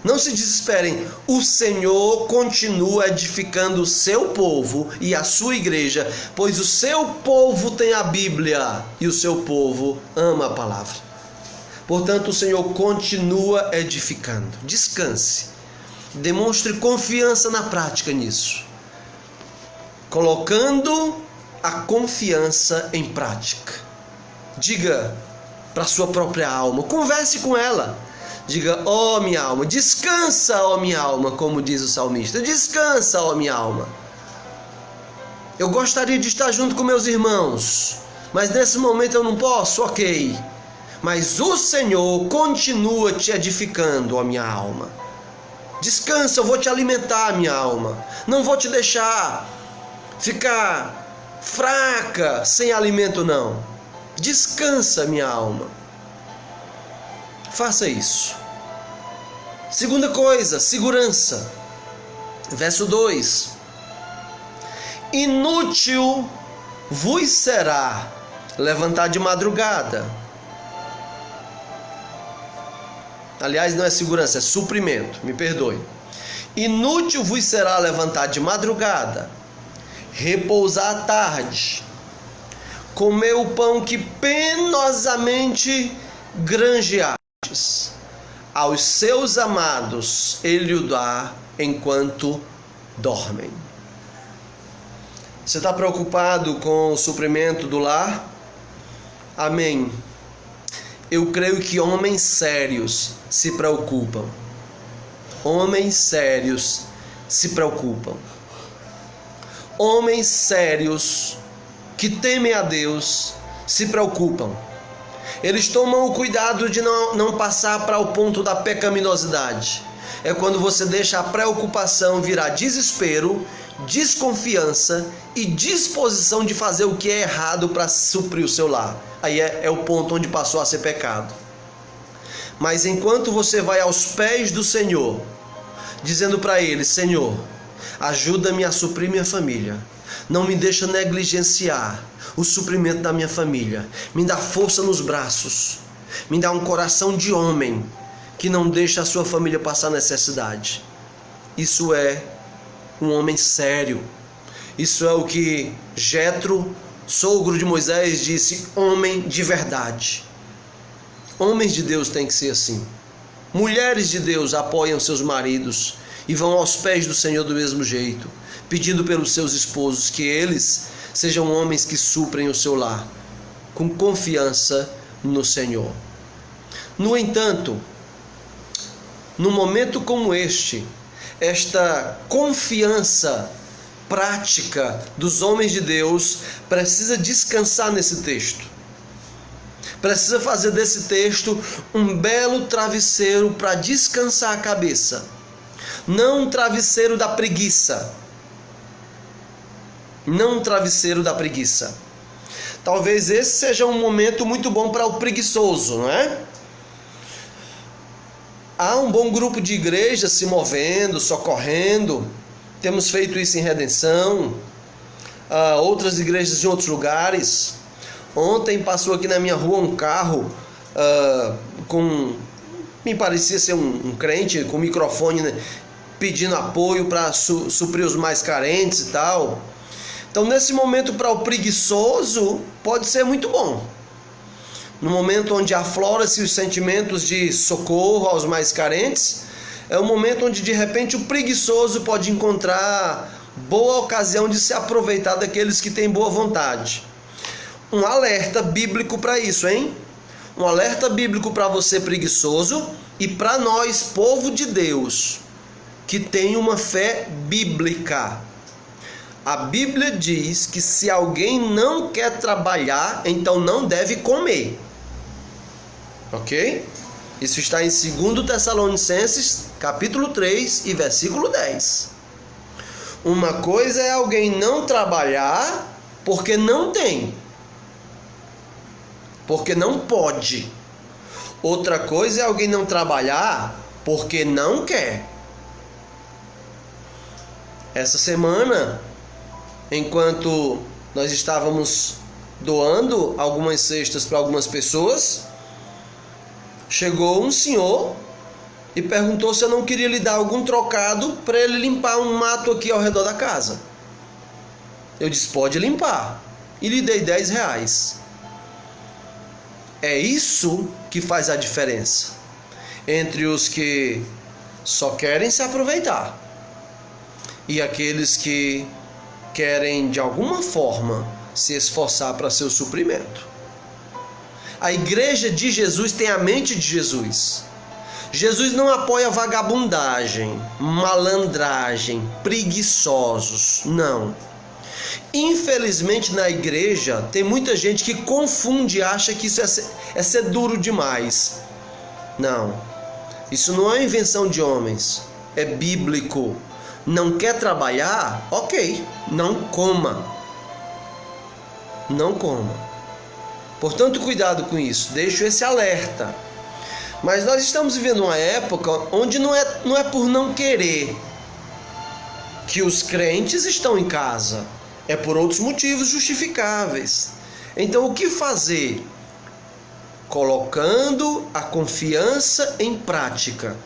Não se desesperem, o Senhor continua edificando o seu povo e a sua igreja, pois o seu povo tem a Bíblia e o seu povo ama a palavra. Portanto, o Senhor continua edificando. Descanse, demonstre confiança na prática nisso, colocando a confiança em prática. Diga para a sua própria alma, converse com ela. Diga, ó minha alma, descansa, ó minha alma, como diz o salmista, descansa, ó minha alma. Eu gostaria de estar junto com meus irmãos, mas nesse momento eu não posso, ok. Mas o Senhor continua te edificando, ó minha alma. Descansa, eu vou te alimentar, minha alma. Não vou te deixar ficar fraca, sem alimento, não. Descansa, minha alma. Faça isso. Segunda coisa, segurança. Verso 2. Inútil vos será levantar de madrugada. Aliás, não é segurança, é suprimento, me perdoe. Inútil vos será levantar de madrugada, repousar à tarde, comeu o pão que penosamente granjeastes. Aos seus amados ele o dá enquanto dormem. Você está preocupado com o suprimento do lar? Amém. Eu creio que homens sérios se preocupam. Homens sérios se preocupam. Homens sérios que temem a Deus se preocupam. Eles tomam o cuidado de não passar para o ponto da pecaminosidade. É quando você deixa a preocupação virar desespero, desconfiança e disposição de fazer o que é errado para suprir o seu lar. Aí é o ponto onde passou a ser pecado. Mas enquanto você vai aos pés do Senhor, dizendo para Ele: Senhor, ajuda-me a suprir minha família. Não me deixa negligenciar o suprimento da minha família. Me dá força nos braços. Me dá um coração de homem que não deixa a sua família passar necessidade. Isso é um homem sério. Isso é o que Jetro, sogro de Moisés, disse: homem de verdade. Homens de Deus têm que ser assim. Mulheres de Deus apoiam seus maridos e vão aos pés do Senhor do mesmo jeito, pedindo pelos seus esposos que eles sejam homens que suprem o seu lar, com confiança no Senhor. No entanto, num momento como este, esta confiança prática dos homens de Deus precisa descansar nesse texto. Precisa fazer desse texto um belo travesseiro para descansar a cabeça. Não um travesseiro da preguiça. Não um travesseiro da preguiça. Talvez esse seja um momento muito bom para o preguiçoso, não é? Há um bom grupo de igrejas se movendo, socorrendo. Temos feito isso em Redenção. Outras igrejas em outros lugares. Ontem passou aqui na minha rua um carro me parecia ser um crente com microfone, né, pedindo apoio para suprir os mais carentes e tal. Então, nesse momento, para o preguiçoso, pode ser muito bom. No momento onde aflora-se os sentimentos de socorro aos mais carentes, é o momento onde, de repente, o preguiçoso pode encontrar boa ocasião de se aproveitar daqueles que têm boa vontade. Um alerta bíblico para isso, hein? Um alerta bíblico para você preguiçoso e para nós, povo de Deus, que tem uma fé bíblica. A Bíblia diz que se alguém não quer trabalhar, então não deve comer. Ok? Isso está em 2 Tessalonicenses, capítulo 3 e versículo 10. Uma coisa é alguém não trabalhar porque não tem, porque não pode. Outra coisa é alguém não trabalhar porque não quer. Essa semana, enquanto nós estávamos doando algumas cestas para algumas pessoas, chegou um senhor e perguntou se eu não queria lhe dar algum trocado para ele limpar um mato aqui ao redor da casa. Eu disse: pode limpar. E lhe dei R$10. É isso que faz a diferença entre os que só querem se aproveitar e aqueles que querem de alguma forma se esforçar para seu suprimento. A igreja de Jesus tem a mente de Jesus. Jesus não apoia vagabundagem, malandragem, preguiçosos, não. Infelizmente, na igreja tem muita gente que confunde e acha que isso é ser duro demais. Não, isso não é invenção de homens, é bíblico. Não quer trabalhar? Ok, não coma. Não coma. Portanto, cuidado com isso, deixo esse alerta. Mas nós estamos vivendo uma época onde não é por não querer que os crentes estão em casa. É por outros motivos justificáveis. Então, o que fazer? Colocando a confiança em prática.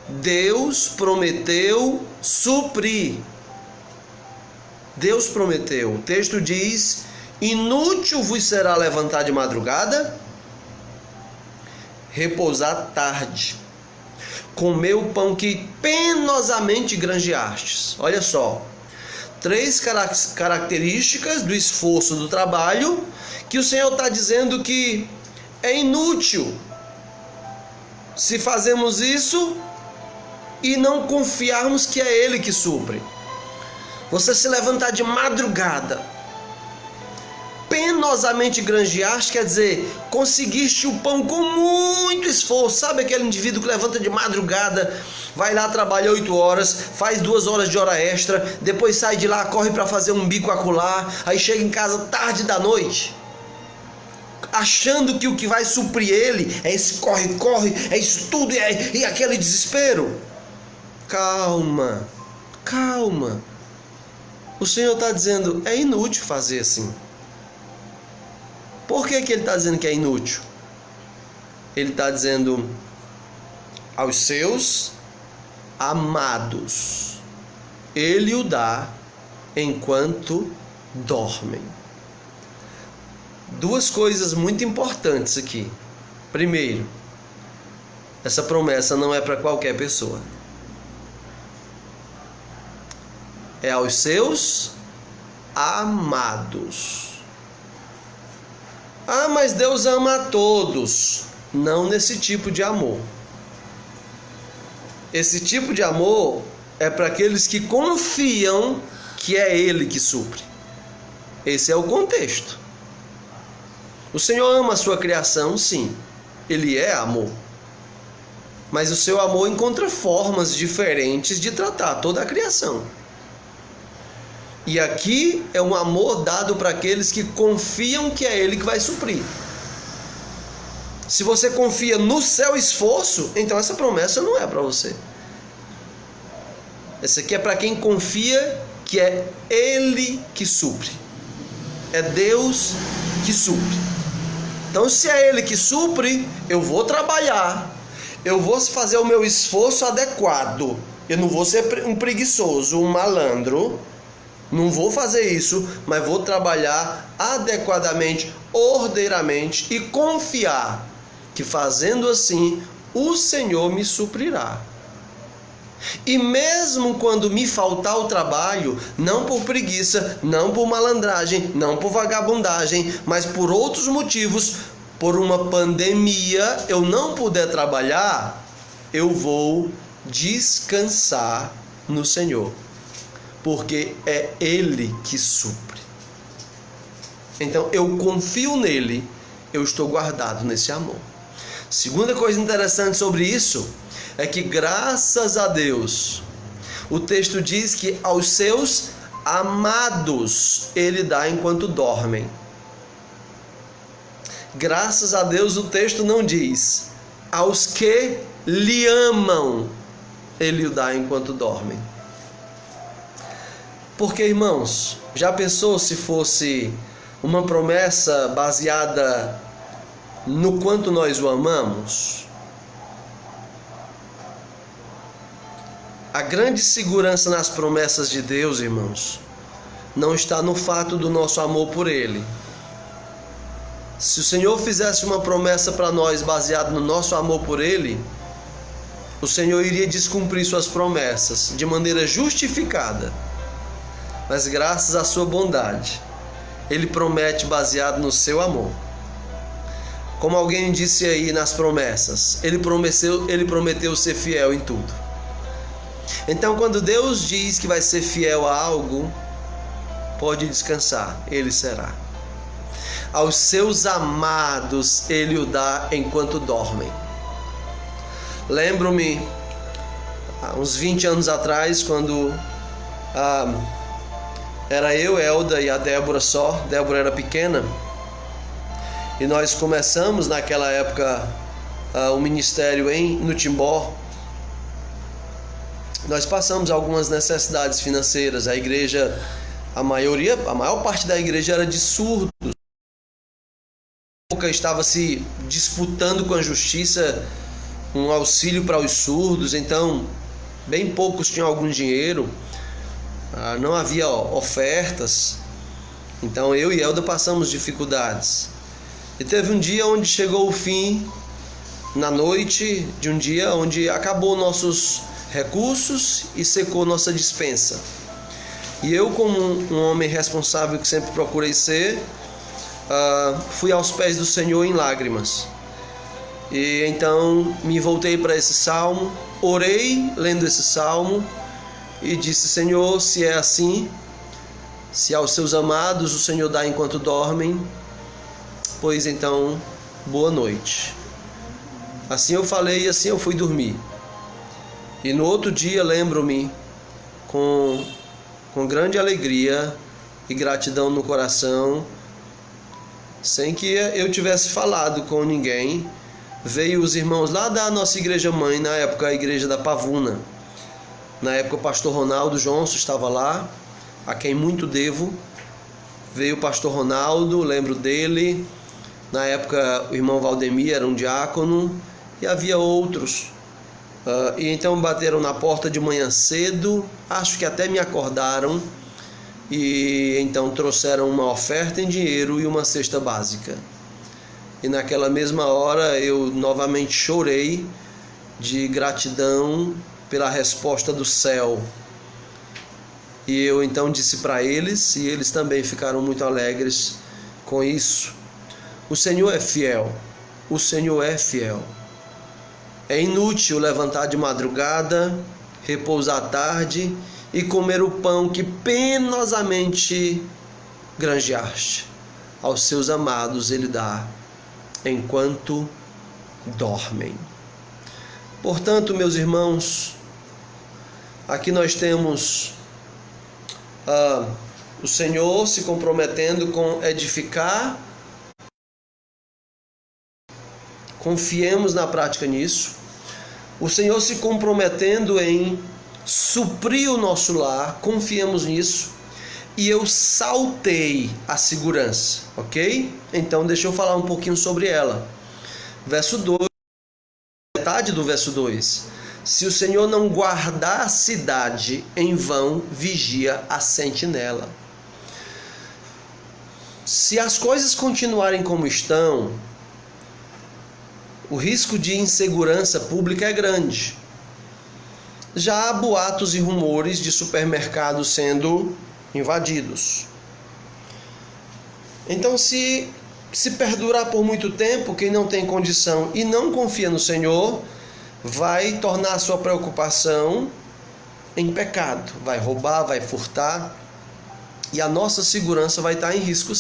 Deus prometeu suprir. Deus prometeu. O texto diz Inútil vos será levantar de madrugada, repousar tarde, comer o pão que penosamente granjeastes. Olha só, 3 características do esforço do trabalho que o Senhor está dizendo que é inútil se fazemos isso e não confiarmos que é Ele que supre. Você se levantar de madrugada, penosamente granjeaste, quer dizer, conseguiste o pão com muito esforço. Sabe aquele indivíduo que levanta de madrugada, vai lá, trabalha 8 horas, faz 2 horas de hora extra, depois sai de lá, corre para fazer um bico acolá, aí chega em casa tarde da noite, achando que o que vai suprir ele é esse corre-corre, é isso tudo e aquele desespero. Calma, calma. O Senhor está dizendo, é inútil fazer assim. Por que ele está dizendo que é inútil? Ele está dizendo aos seus amados, Ele o dá enquanto dormem. 2 coisas muito importantes aqui. Primeiro, essa promessa não é para qualquer pessoa. É aos seus amados. Ah, mas Deus ama a todos. Não nesse tipo de amor. Esse tipo de amor é para aqueles que confiam que é Ele que supre. Esse é o contexto. O Senhor ama a sua criação, sim. Ele é amor. Mas o seu amor encontra formas diferentes de tratar toda a criação. E aqui é um amor dado para aqueles que confiam que é Ele que vai suprir. Se você confia no seu esforço, então essa promessa não é para você. Essa aqui é para quem confia que é Ele que supre. É Deus que supre. Então, se é Ele que supre, eu vou trabalhar. Eu vou fazer o meu esforço adequado. Eu não vou ser um preguiçoso, um malandro. Não vou fazer isso, mas vou trabalhar adequadamente, ordeiramente e confiar que fazendo assim, o Senhor me suprirá. E mesmo quando me faltar o trabalho, não por preguiça, não por malandragem, não por vagabundagem, mas por outros motivos, por uma pandemia, eu não puder trabalhar, eu vou descansar no Senhor. Porque é Ele que supre. Então eu confio nele, eu estou guardado nesse amor. Segunda coisa interessante sobre isso é que, graças a Deus, o texto diz que aos seus amados Ele dá enquanto dormem. Graças a Deus o texto não diz aos que lhe amam Ele o dá enquanto dormem. Porque, irmãos, já pensou se fosse uma promessa baseada no quanto nós o amamos? A grande segurança nas promessas de Deus, irmãos, não está no fato do nosso amor por Ele. Se o Senhor fizesse uma promessa para nós baseada no nosso amor por Ele, o Senhor iria descumprir suas promessas de maneira justificada. Mas graças à sua bondade, Ele promete baseado no seu amor. Como alguém disse aí nas promessas, Ele prometeu ser fiel em tudo. Então, quando Deus diz que vai ser fiel a algo, pode descansar, Ele será. Aos seus amados Ele o dá enquanto dormem. Lembro-me, há uns 20 anos atrás, quando era eu, Elda e a Débora só. Débora era pequena. E nós começamos naquela época o ministério no Timbó. Nós passamos algumas necessidades financeiras. A igreja, a maior parte da igreja era de surdos. Estava se disputando com a justiça um auxílio para os surdos. Então, bem poucos tinham algum dinheiro. Não havia ofertas. Então eu e Elda passamos dificuldades. E teve um dia onde chegou o fim, na noite de um dia onde acabou nossos recursos e secou nossa despensa. E eu, como um homem responsável que sempre procurei ser, fui aos pés do Senhor em lágrimas. E então me voltei para esse salmo, orei lendo esse salmo e disse: Senhor, se é assim, se aos seus amados o Senhor dá enquanto dormem, pois então, boa noite. Assim eu falei e assim eu fui dormir. E no outro dia lembro-me com grande alegria e gratidão no coração, sem que eu tivesse falado com ninguém, veio os irmãos lá da nossa igreja mãe, na época a igreja da Pavuna. Na época o pastor Ronaldo Johnson estava lá, a quem muito devo. Veio o pastor Ronaldo, lembro dele. Na época o irmão Valdemir era um diácono e havia outros. E então bateram na porta de manhã cedo, acho que até me acordaram, e então trouxeram uma oferta em dinheiro e uma cesta básica. E naquela mesma hora eu novamente chorei de gratidão pela resposta do céu. E eu então disse para eles, e eles também ficaram muito alegres com isso: o Senhor é fiel, o Senhor é fiel. É inútil levantar de madrugada, repousar à tarde e comer o pão que penosamente granjeaste. Aos seus amados ele dá enquanto dormem. Portanto, meus irmãos, aqui nós temos o Senhor se comprometendo com edificar. Confiemos na prática nisso. O Senhor se comprometendo em suprir o nosso lar, confiemos nisso. E eu saltei a segurança, ok? Então deixa eu falar um pouquinho sobre ela. Verso 2, metade do verso 2. Se o Senhor não guardar a cidade, em vão vigia a sentinela. Se as coisas continuarem como estão, o risco de insegurança pública é grande. Já há boatos e rumores de supermercados sendo invadidos. Então, se perdurar por muito tempo, quem não tem condição e não confia no Senhor, vai tornar a sua preocupação em pecado. Vai roubar, vai furtar, e a nossa segurança vai estar em risco.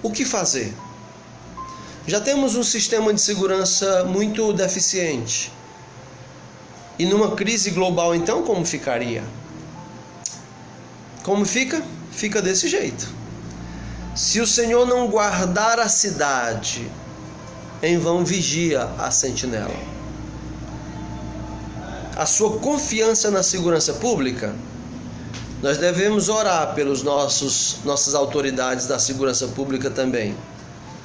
O que fazer? Já temos um sistema de segurança muito deficiente. E numa crise global, então, como ficaria? Como fica? Fica desse jeito. Se o Senhor não guardar a cidade, em vão vigia a sentinela. A sua confiança na segurança pública, nós devemos orar pelas nossas autoridades da segurança pública também.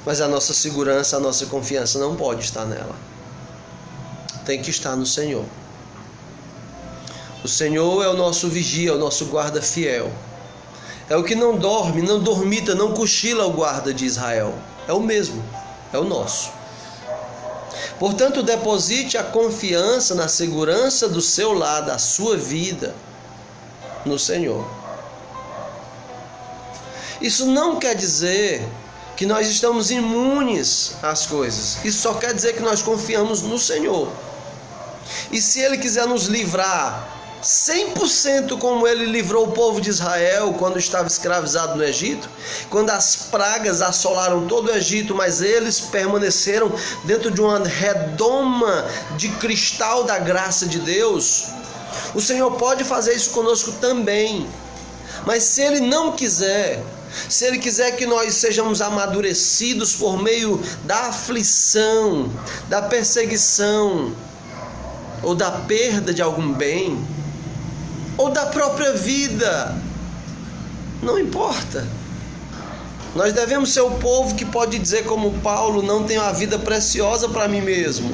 Mas a nossa segurança, a nossa confiança não pode estar nela. Tem que estar no Senhor. O Senhor é o nosso vigia, é o nosso guarda fiel. É o que não dorme, não dormita, não cochila o guarda de Israel. É o mesmo, é o nosso. Portanto, deposite a confiança na segurança do seu lar, da sua vida, no Senhor. Isso não quer dizer que nós estamos imunes às coisas. Isso só quer dizer que nós confiamos no Senhor. E se Ele quiser nos livrar 100% como Ele livrou o povo de Israel quando estava escravizado no Egito, quando as pragas assolaram todo o Egito, mas eles permaneceram dentro de uma redoma de cristal da graça de Deus, o Senhor pode fazer isso conosco também. Mas se Ele não quiser, se Ele quiser que nós sejamos amadurecidos por meio da aflição, da perseguição, ou da perda de algum bem, ou da própria vida, não importa. Nós devemos ser o povo que pode dizer como Paulo: não tenho a vida preciosa para mim mesmo.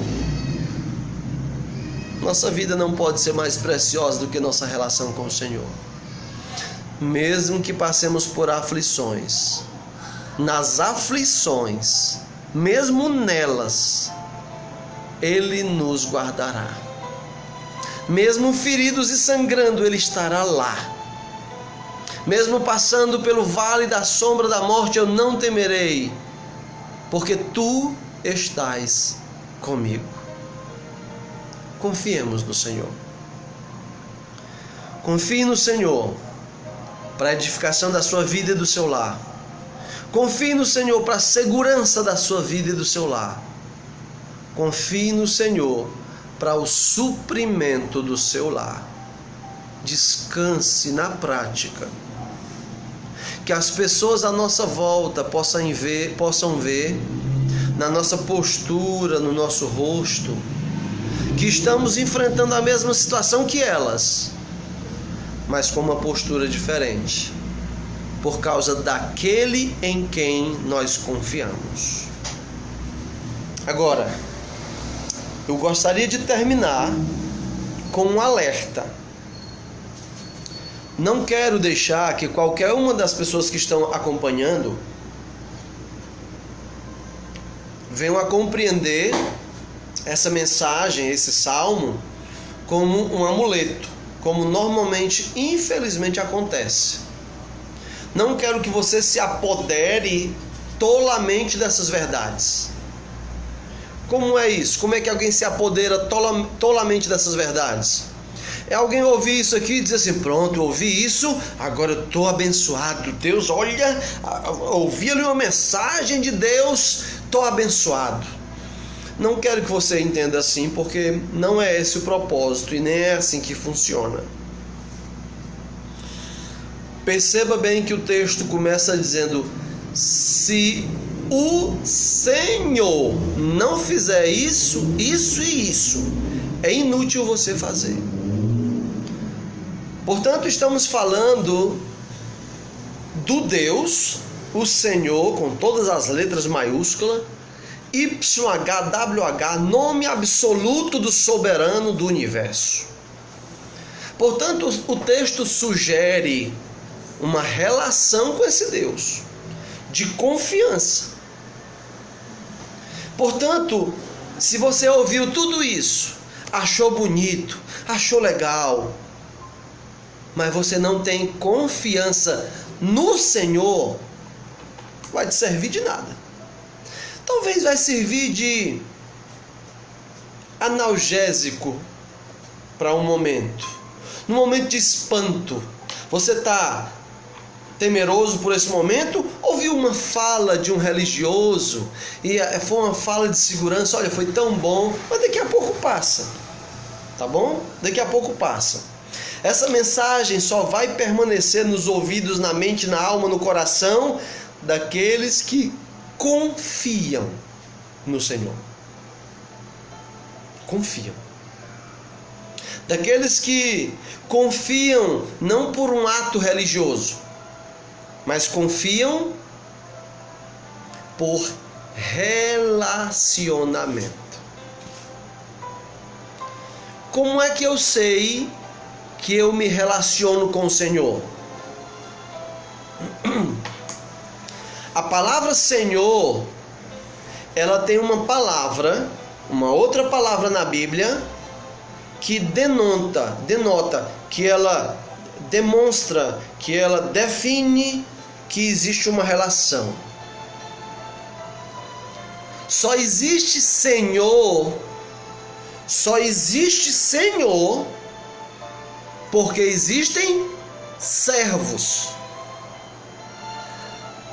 Nossa vida não pode ser mais preciosa do que nossa relação com o Senhor. mesmo que passemos por aflições, nas aflições, mesmo nelas, Ele nos guardará. Mesmo feridos e sangrando, Ele estará lá. Mesmo passando pelo vale da sombra da morte, eu não temerei, porque Tu estás comigo. Confiemos no Senhor. Confie no Senhor para a edificação da sua vida e do seu lar. Confie no Senhor para a segurança da sua vida e do seu lar. Confie no Senhor para o suprimento do seu lar. Descanse na prática. Que as pessoas à nossa volta possam ver na nossa postura, no nosso rosto, que estamos enfrentando a mesma situação que elas, mas com uma postura diferente, por causa daquele em quem nós confiamos. Agora, eu gostaria de terminar com um alerta. Não quero deixar que qualquer uma das pessoas que estão acompanhando venham a compreender essa mensagem, esse salmo, como um amuleto, como normalmente, infelizmente, acontece. Não quero que você se apodere tolamente dessas verdades. Como é isso? Como é que alguém se apodera tolamente dessas verdades? É alguém ouvir isso aqui e dizer assim: pronto, eu ouvi isso, agora eu estou abençoado. Deus, olha, ouvi ali uma mensagem de Deus, estou abençoado. Não quero que você entenda assim, porque não é esse o propósito e nem é assim que funciona. Perceba bem que o texto começa dizendo: se o Senhor não fizer isso, isso e isso, é inútil você fazer. Portanto, estamos falando do Deus, o Senhor, com todas as letras maiúsculas, YHWH, nome absoluto do soberano do universo. Portanto, o texto sugere uma relação com esse Deus, de confiança. Portanto, se você ouviu tudo isso, achou bonito, achou legal, mas você não tem confiança no Senhor, vai te servir de nada. Talvez vai servir de analgésico para um momento. No momento de espanto, você está temeroso por esse momento, ouviu uma fala de um religioso e foi uma fala de segurança, olha, foi tão bom, mas daqui a pouco passa, tá bom? Daqui a pouco passa. Essa mensagem só vai permanecer nos ouvidos, na mente, na alma, no coração daqueles que confiam no Senhor. Confiam. Daqueles que confiam não por um ato religioso, mas confiam por relacionamento. Como é que eu sei que eu me relaciono com o Senhor? A palavra Senhor, ela tem uma outra palavra na Bíblia que denota, que ela demonstra, que ela define que existe uma relação. Só existe Senhor porque existem servos.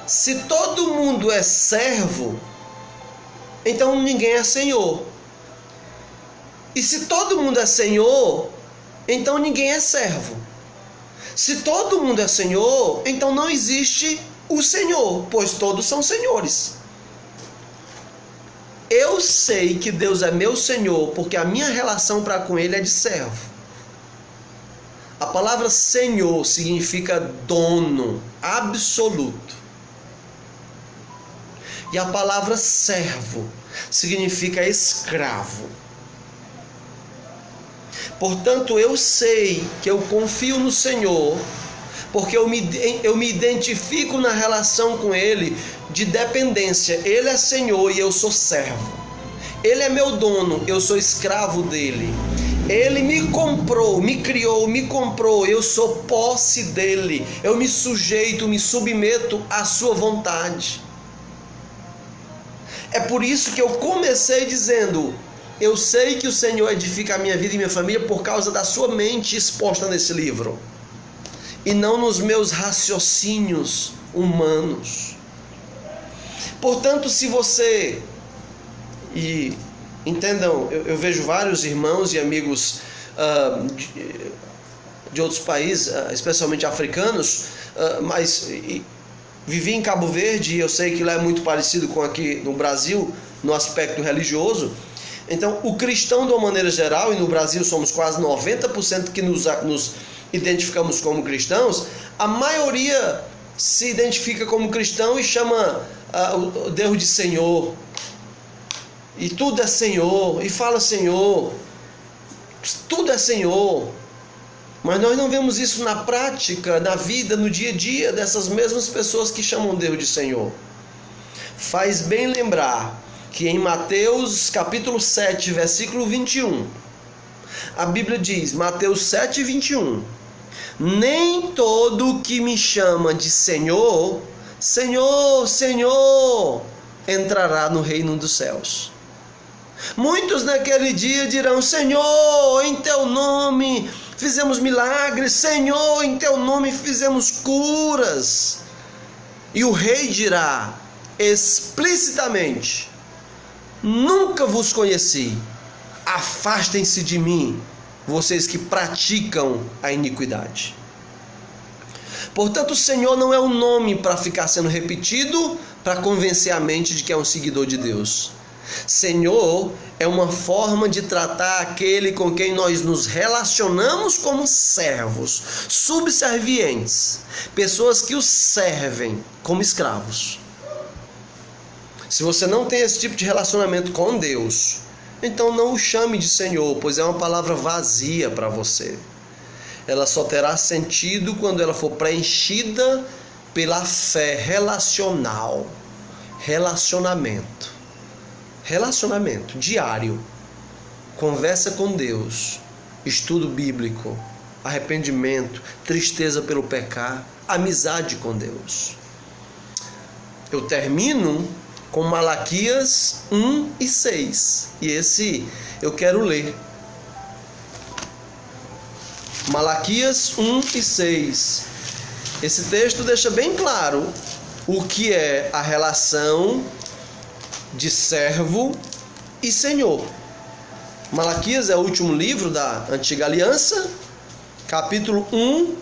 Se todo mundo é servo, então ninguém é senhor. E se todo mundo é senhor, então ninguém é servo. Se todo mundo é senhor, então não existe o Senhor, pois todos são senhores. Eu sei que Deus é meu Senhor, porque a minha relação para com Ele é de servo. A palavra Senhor significa dono absoluto. E a palavra servo significa escravo. Portanto, eu sei que eu confio no Senhor porque eu me identifico na relação com Ele de dependência. Ele é Senhor e eu sou servo. Ele é meu dono, eu sou escravo dele. Ele me comprou, me criou, me comprou, eu sou posse dele. Eu me sujeito, me submeto à sua vontade. É por isso que eu comecei dizendo: eu sei que o Senhor edifica a minha vida e minha família por causa da sua mente exposta nesse livro, e não nos meus raciocínios humanos. Portanto, se você... E entendam, eu vejo vários irmãos e amigos de outros países, especialmente africanos, mas vivi em Cabo Verde e eu sei que lá é muito parecido com aqui no Brasil, no aspecto religioso. Então, o cristão, de uma maneira geral, e no Brasil somos quase 90% que nos identificamos como cristãos, a maioria se identifica como cristão e chama o Deus de Senhor. E tudo é Senhor, e fala Senhor, tudo é Senhor. Mas nós não vemos isso na prática, na vida, no dia a dia dessas mesmas pessoas que chamam Deus de Senhor. Faz bem lembrar que em Mateus capítulo 7, versículo 21, a Bíblia diz, Mateus 7, 21, nem todo que me chama de Senhor, Senhor, Senhor, entrará no reino dos céus. Muitos naquele dia dirão: Senhor, em teu nome fizemos milagres, Senhor, em teu nome fizemos curas. E o rei dirá explicitamente: nunca vos conheci, afastem-se de mim, vocês que praticam a iniquidade. Portanto, o Senhor não é um nome para ficar sendo repetido para convencer a mente de que é um seguidor de Deus. Senhor é uma forma de tratar aquele com quem nós nos relacionamos como servos, subservientes, pessoas que os servem como escravos. Se você não tem esse tipo de relacionamento com Deus, então não o chame de Senhor, pois é uma palavra vazia para você. Ela só terá sentido quando ela for preenchida pela fé relacional. Relacionamento diário. Conversa com Deus, estudo bíblico, arrependimento, tristeza pelo pecado, amizade com Deus. Eu termino com Malaquias 1 e 6. E esse eu quero ler. Malaquias 1 e 6. Esse texto deixa bem claro o que é a relação de servo e senhor. Malaquias é o último livro da Antiga Aliança, capítulo 1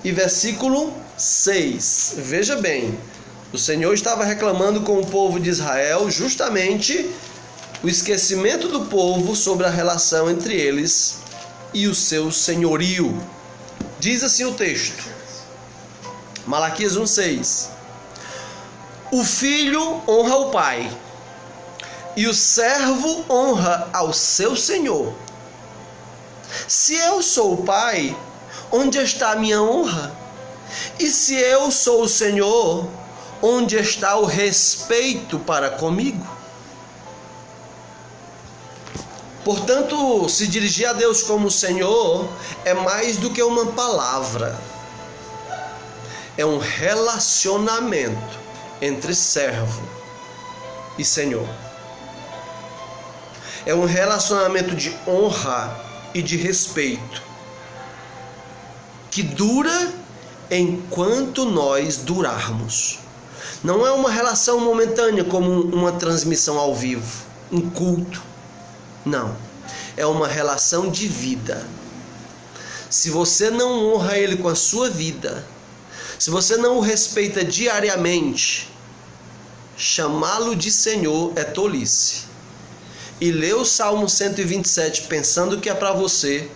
e versículo 6. Veja bem, o Senhor estava reclamando com o povo de Israel justamente o esquecimento do povo sobre a relação entre eles e o seu senhorio. Diz assim o texto, Malaquias 1,6: o filho honra o pai, e o servo honra ao seu senhor. Se eu sou o pai, onde está a minha honra? E se eu sou o senhor, onde está o respeito para comigo? Portanto, se dirigir a Deus como Senhor é mais do que uma palavra. É um relacionamento entre servo e Senhor. É um relacionamento de honra e de respeito, que dura enquanto nós durarmos. Não é uma relação momentânea como uma transmissão ao vivo, um culto. Não, é uma relação de vida. Se você não honra Ele com a sua vida, se você não o respeita diariamente, chamá-lo de Senhor é tolice. E ler o Salmo 127 pensando que é para você,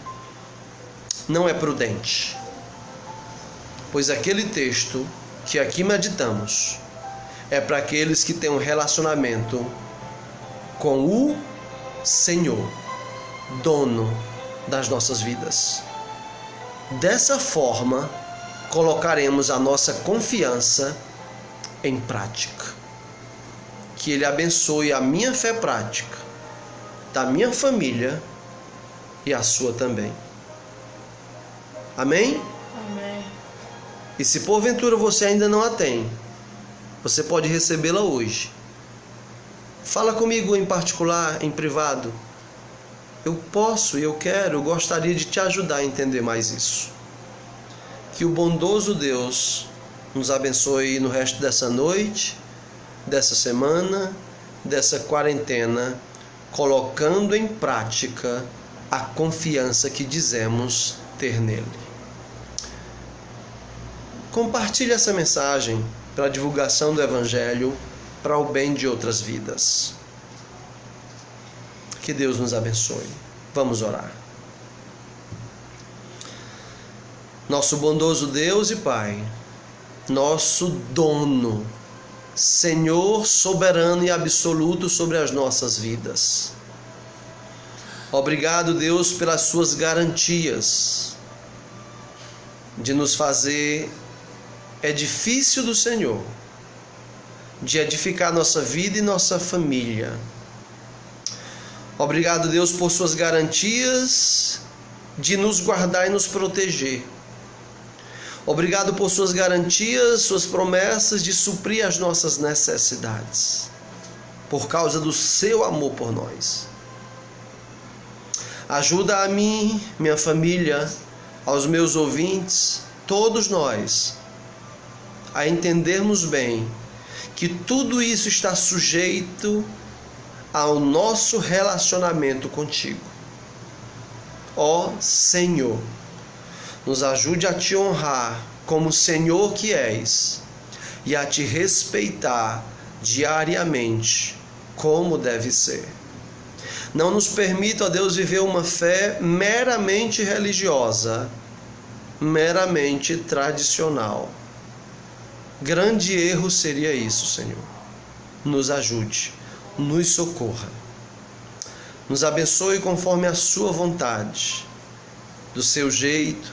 não é prudente. Pois aquele texto que aqui meditamos é para aqueles que têm um relacionamento com o Senhor, dono das nossas vidas. Dessa forma, colocaremos a nossa confiança em prática. Que Ele abençoe a minha fé prática, da minha família e a sua também. Amém? Amém. E se porventura você ainda não a tem, você pode recebê-la hoje. Fala comigo em particular, em privado. Eu posso, eu quero, eu gostaria de te ajudar a entender mais isso. Que o bondoso Deus nos abençoe no resto dessa noite, dessa semana, dessa quarentena, colocando em prática a confiança que dizemos ter nele. Compartilhe essa mensagem para a divulgação do Evangelho, para o bem de outras vidas. Que Deus nos abençoe. Vamos orar. Nosso bondoso Deus e Pai, nosso dono, Senhor soberano e absoluto sobre as nossas vidas. Obrigado, Deus, pelas suas garantias de nos fazer edifício do Senhor, de edificar nossa vida e nossa família. Obrigado, Deus, por suas garantias de nos guardar e nos proteger. Obrigado por suas garantias, suas promessas de suprir as nossas necessidades, por causa do seu amor por nós. Ajuda a mim, minha família, aos meus ouvintes, todos nós, a entendermos bem que tudo isso está sujeito ao nosso relacionamento contigo. Ó Senhor, nos ajude a te honrar como Senhor que és e a te respeitar diariamente como deve ser. Não nos permita, ó Deus, viver uma fé meramente religiosa, meramente tradicional. Grande erro seria isso, Senhor. Nos ajude, nos socorra. Nos abençoe conforme a sua vontade, do seu jeito,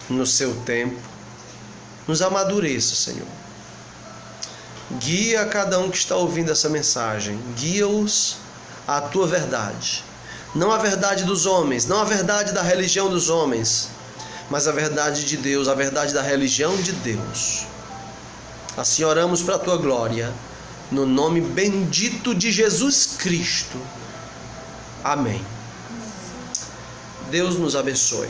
no seu tempo. Nos amadureça, Senhor. Guia cada um que está ouvindo essa mensagem. Guia-os à tua verdade. Não a verdade dos homens, não a verdade da religião dos homens, mas a verdade de Deus, a verdade da religião de Deus. Assim oramos para a tua glória, no nome bendito de Jesus Cristo. Amém. Deus nos abençoe.